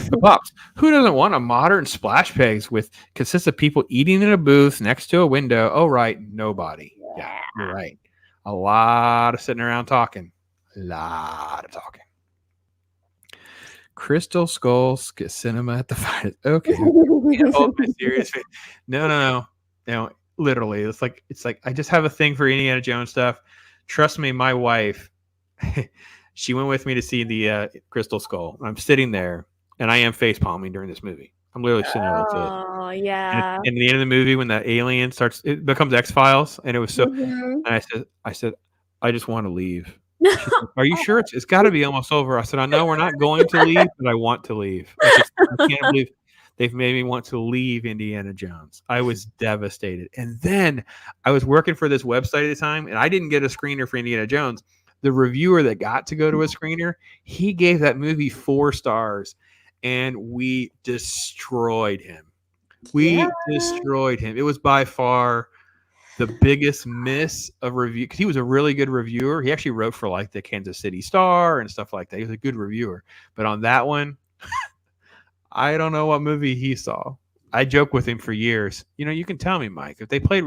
But Pops, who doesn't want a modern splash page with consists of people eating in a booth next to a window? Oh, right, nobody. Yeah, you're right. A lot of sitting around talking. A lot of talking. Crystal Skull Cinema at the finest. Okay. Serious. No. Literally, it's like I just have a thing for Indiana Jones stuff. Trust me, my wife, she went with me to see the Crystal Skull. I'm sitting there, and I am face palming during this movie. I'm literally sitting there like this. Oh yeah. And at the end of the movie, when that alien it becomes X-Files, and it was so. Mhm. And I said, I just want to leave. Like, are you sure it's got to be almost over? I said, I know we're not going to leave, but I want to leave. I can't believe they've made me want to leave Indiana Jones. I was devastated. And then I was working for this website at the time, and I didn't get a screener for Indiana Jones. The reviewer that got to go to a screener, he gave that movie 4 stars, and we destroyed him. Destroyed him. It was by far the biggest miss of review, because he was a really good reviewer. He actually wrote for like the Kansas City Star and stuff like that. He was a good reviewer. But on that one, I don't know what movie he saw. I joke with him for years. You can tell me, Mike, if they played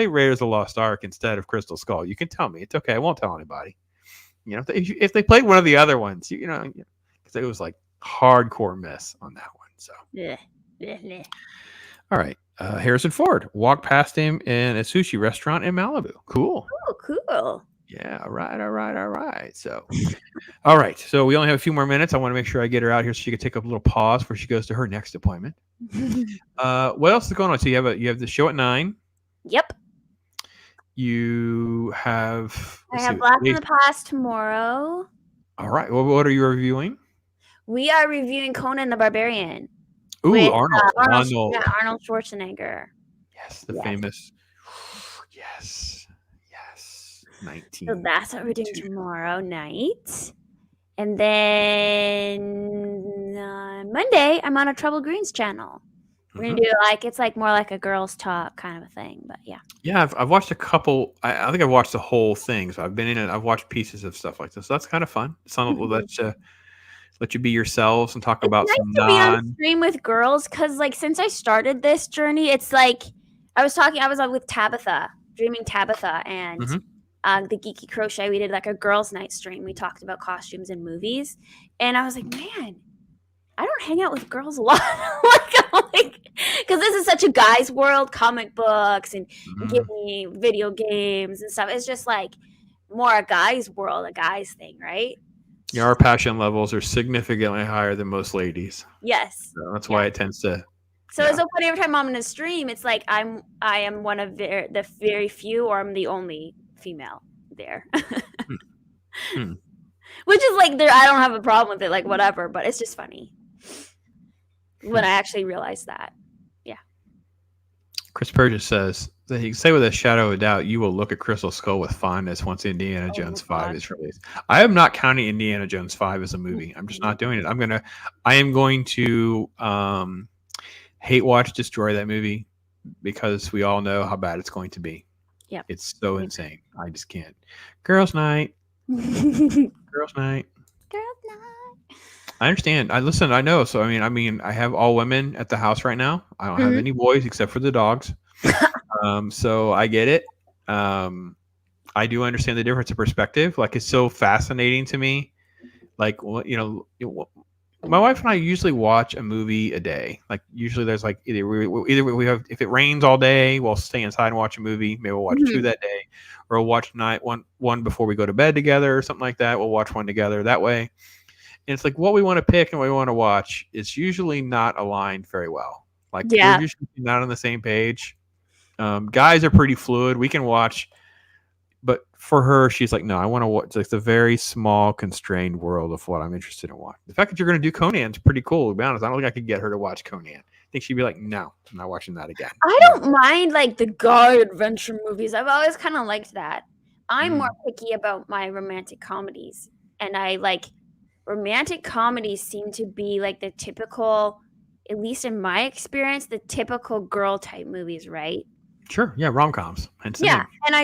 Raiders of the Lost Ark instead of Crystal Skull, you can tell me. It's okay. I won't tell anybody. If they played one of the other ones, because it was like hardcore miss on that one. So Yeah. all right. Harrison Ford walked past him in a sushi restaurant in Malibu. Cool. Oh, cool. Yeah. All right. So, all right. So we only have a few more minutes. I want to make sure I get her out here so she can take a little pause before she goes to her next appointment. What else is going on? So you have the show at 9. Yep. You have. I have Blast from the Past tomorrow. All right. Well, what are you reviewing? We are reviewing Conan the Barbarian. Ooh, with, Arnold. Arnold Schwarzenegger. Yes, the famous. Yes. 19. So that's what we're doing tomorrow night. And then Monday, I'm on a Trouble Greens channel. We're going to do it's more like a girls talk kind of a thing, but yeah. Yeah, I've watched a couple. I think I've watched the whole thing. So I've been in it. I've watched pieces of stuff like this. So that's kind of fun. Some will let you be yourselves and talk about some to be on stream with girls, because since I started this journey, it's I was with Tabitha, Dreaming Tabitha, and the Geeky Crochet. We did a girls' night stream. We talked about costumes and movies, and I was like, man, I don't hang out with girls a lot, because this is such a guy's world. Comic books and give me video games and stuff. It's just more a guy's world, a guy's thing, right? Yeah, our passion levels are significantly higher than most ladies. Yes. So that's why it tends to. So it's so funny every time I'm in a stream, it's I am one of the very few, or I'm the only female there. Which is I don't have a problem with it, whatever, but it's just funny when I actually realize that. Yeah. Chris Purchase says that he can say with a shadow of a doubt, you will look at Crystal Skull with fondness once Indiana Jones 5 is released. I am not counting Indiana Jones 5 as a movie. I'm just not doing it. I am going to hate watch destroy that movie, because we all know how bad it's going to be. Yeah. It's so insane. I just can't. Girls' night. Girls' night. I understand. I know. So I mean, I have all women at the house right now. I don't have any boys except for the dogs. So I get it. I do understand the difference of perspective. It's so fascinating to me. My wife and I usually watch a movie a day. Usually there's either we have, if it rains all day, we'll stay inside and watch a movie. Maybe we'll watch 2 that day, or we'll watch one before we go to bed together or something like that. We'll watch one together that way. And it's what we want to pick and what we want to watch is usually not aligned very well. We're usually not on the same page. Guys are pretty fluid. We can watch, but for her, she's like, no, I want to watch the very small, constrained world of what I'm interested in watching. The fact that you're going to do Conan is pretty cool, to be honest. I don't think I could get her to watch Conan. I think she'd be like, no, I'm not watching that again. I don't mind the guy adventure movies. I've always kind of liked that. I'm more picky about my romantic comedies, and I romantic comedies seem to be the typical at least in my experience, the typical girl type movies, right? Sure. Yeah, rom-coms. Hence the Yeah, name. and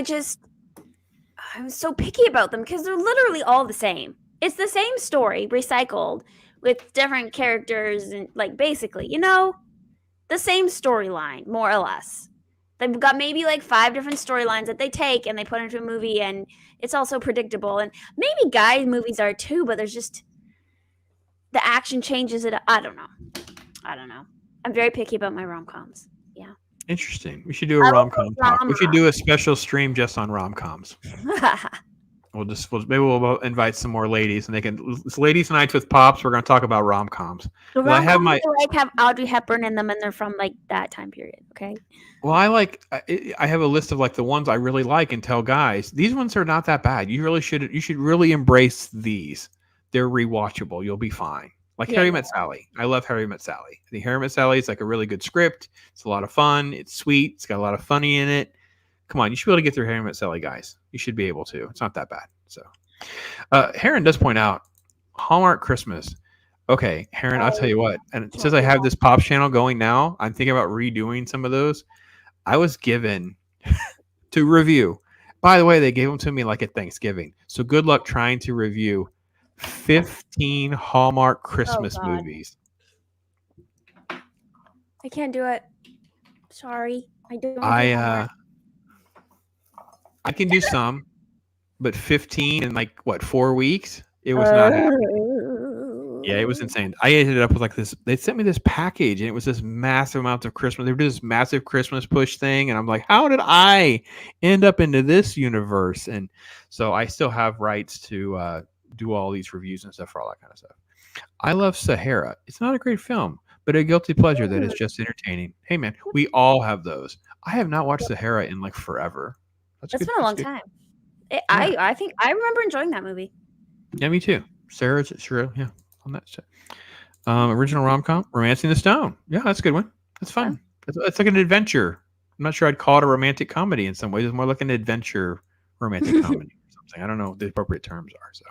I'm so picky about them because they're literally all the same. It's the same story recycled with different characters and like basically, the same storyline, more or less. They've got maybe like 5 different storylines that they take and they put into a movie, and it's also predictable. And maybe guys' movies are too, but there's just the action changes it. I don't know. I'm very picky about my rom-coms. Yeah. Interesting. We should do a rom-com talk. We should do a special stream just on rom-coms. Maybe we'll invite some more ladies, and it's ladies' nights with pops. We're going to talk about rom-coms. I have Audrey Hepburn in them, and they're from like that time period. Okay. Well, I have a list of like the ones I really like, and tell guys these ones are not that bad. You should really embrace these. They're rewatchable. You'll be fine. Like Harry Met Sally. I love Harry Met Sally. I think Harry Met Sally is like a really good script. It's a lot of fun. It's sweet. It's got a lot of funny in it. Come on, you should be able to get through Harry Met Sally, guys. You should be able to. It's not that bad. So, Heron does point out Hallmark Christmas. Okay, Heron, I'll tell you what. And since I have this Pops channel going now, I'm thinking about redoing some of those. I was given to review. By the way, they gave them to me like at Thanksgiving. So good luck trying to review 15 Hallmark Christmas movies. I can't do it. Sorry. I can do some, but 15 in like 4 weeks? It was not happening. Yeah, it was insane. I ended up with like this. They sent me this package, and it was this massive amount of Christmas. They did this massive Christmas push thing, and I'm like, how did I end up into this universe? And so I still have rights to do all these reviews and stuff for all that kind of stuff. I love Sahara. It's not a great film, but a guilty pleasure that is just entertaining. Hey, man, we all have those. I have not watched Sahara in like forever. That's been a long time. I think I remember enjoying that movie. Yeah, me too. Sarah's sure, yeah, on that set. Original rom-com, Romancing the Stone. Yeah, that's a good one. That's fun. It's like an adventure. I'm not sure I'd call it a romantic comedy in some ways. It's more like an adventure romantic comedy or something. I don't know what the appropriate terms are. So,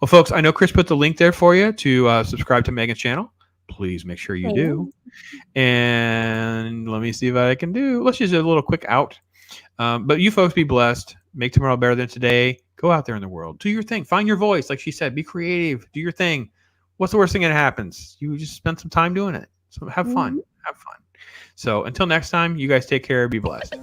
well, folks, I know Chris put the link there for you to subscribe to Megan's channel. Please make sure you do. And let me see what I can do. Let's just do a little quick out. But you folks be blessed. Make tomorrow better than today. Go out there in the world. Do your thing. Find your voice. Like she said, be creative. Do your thing. What's the worst thing that happens? You just spend some time doing it. So have fun. Have fun. So until next time, you guys take care. Be blessed.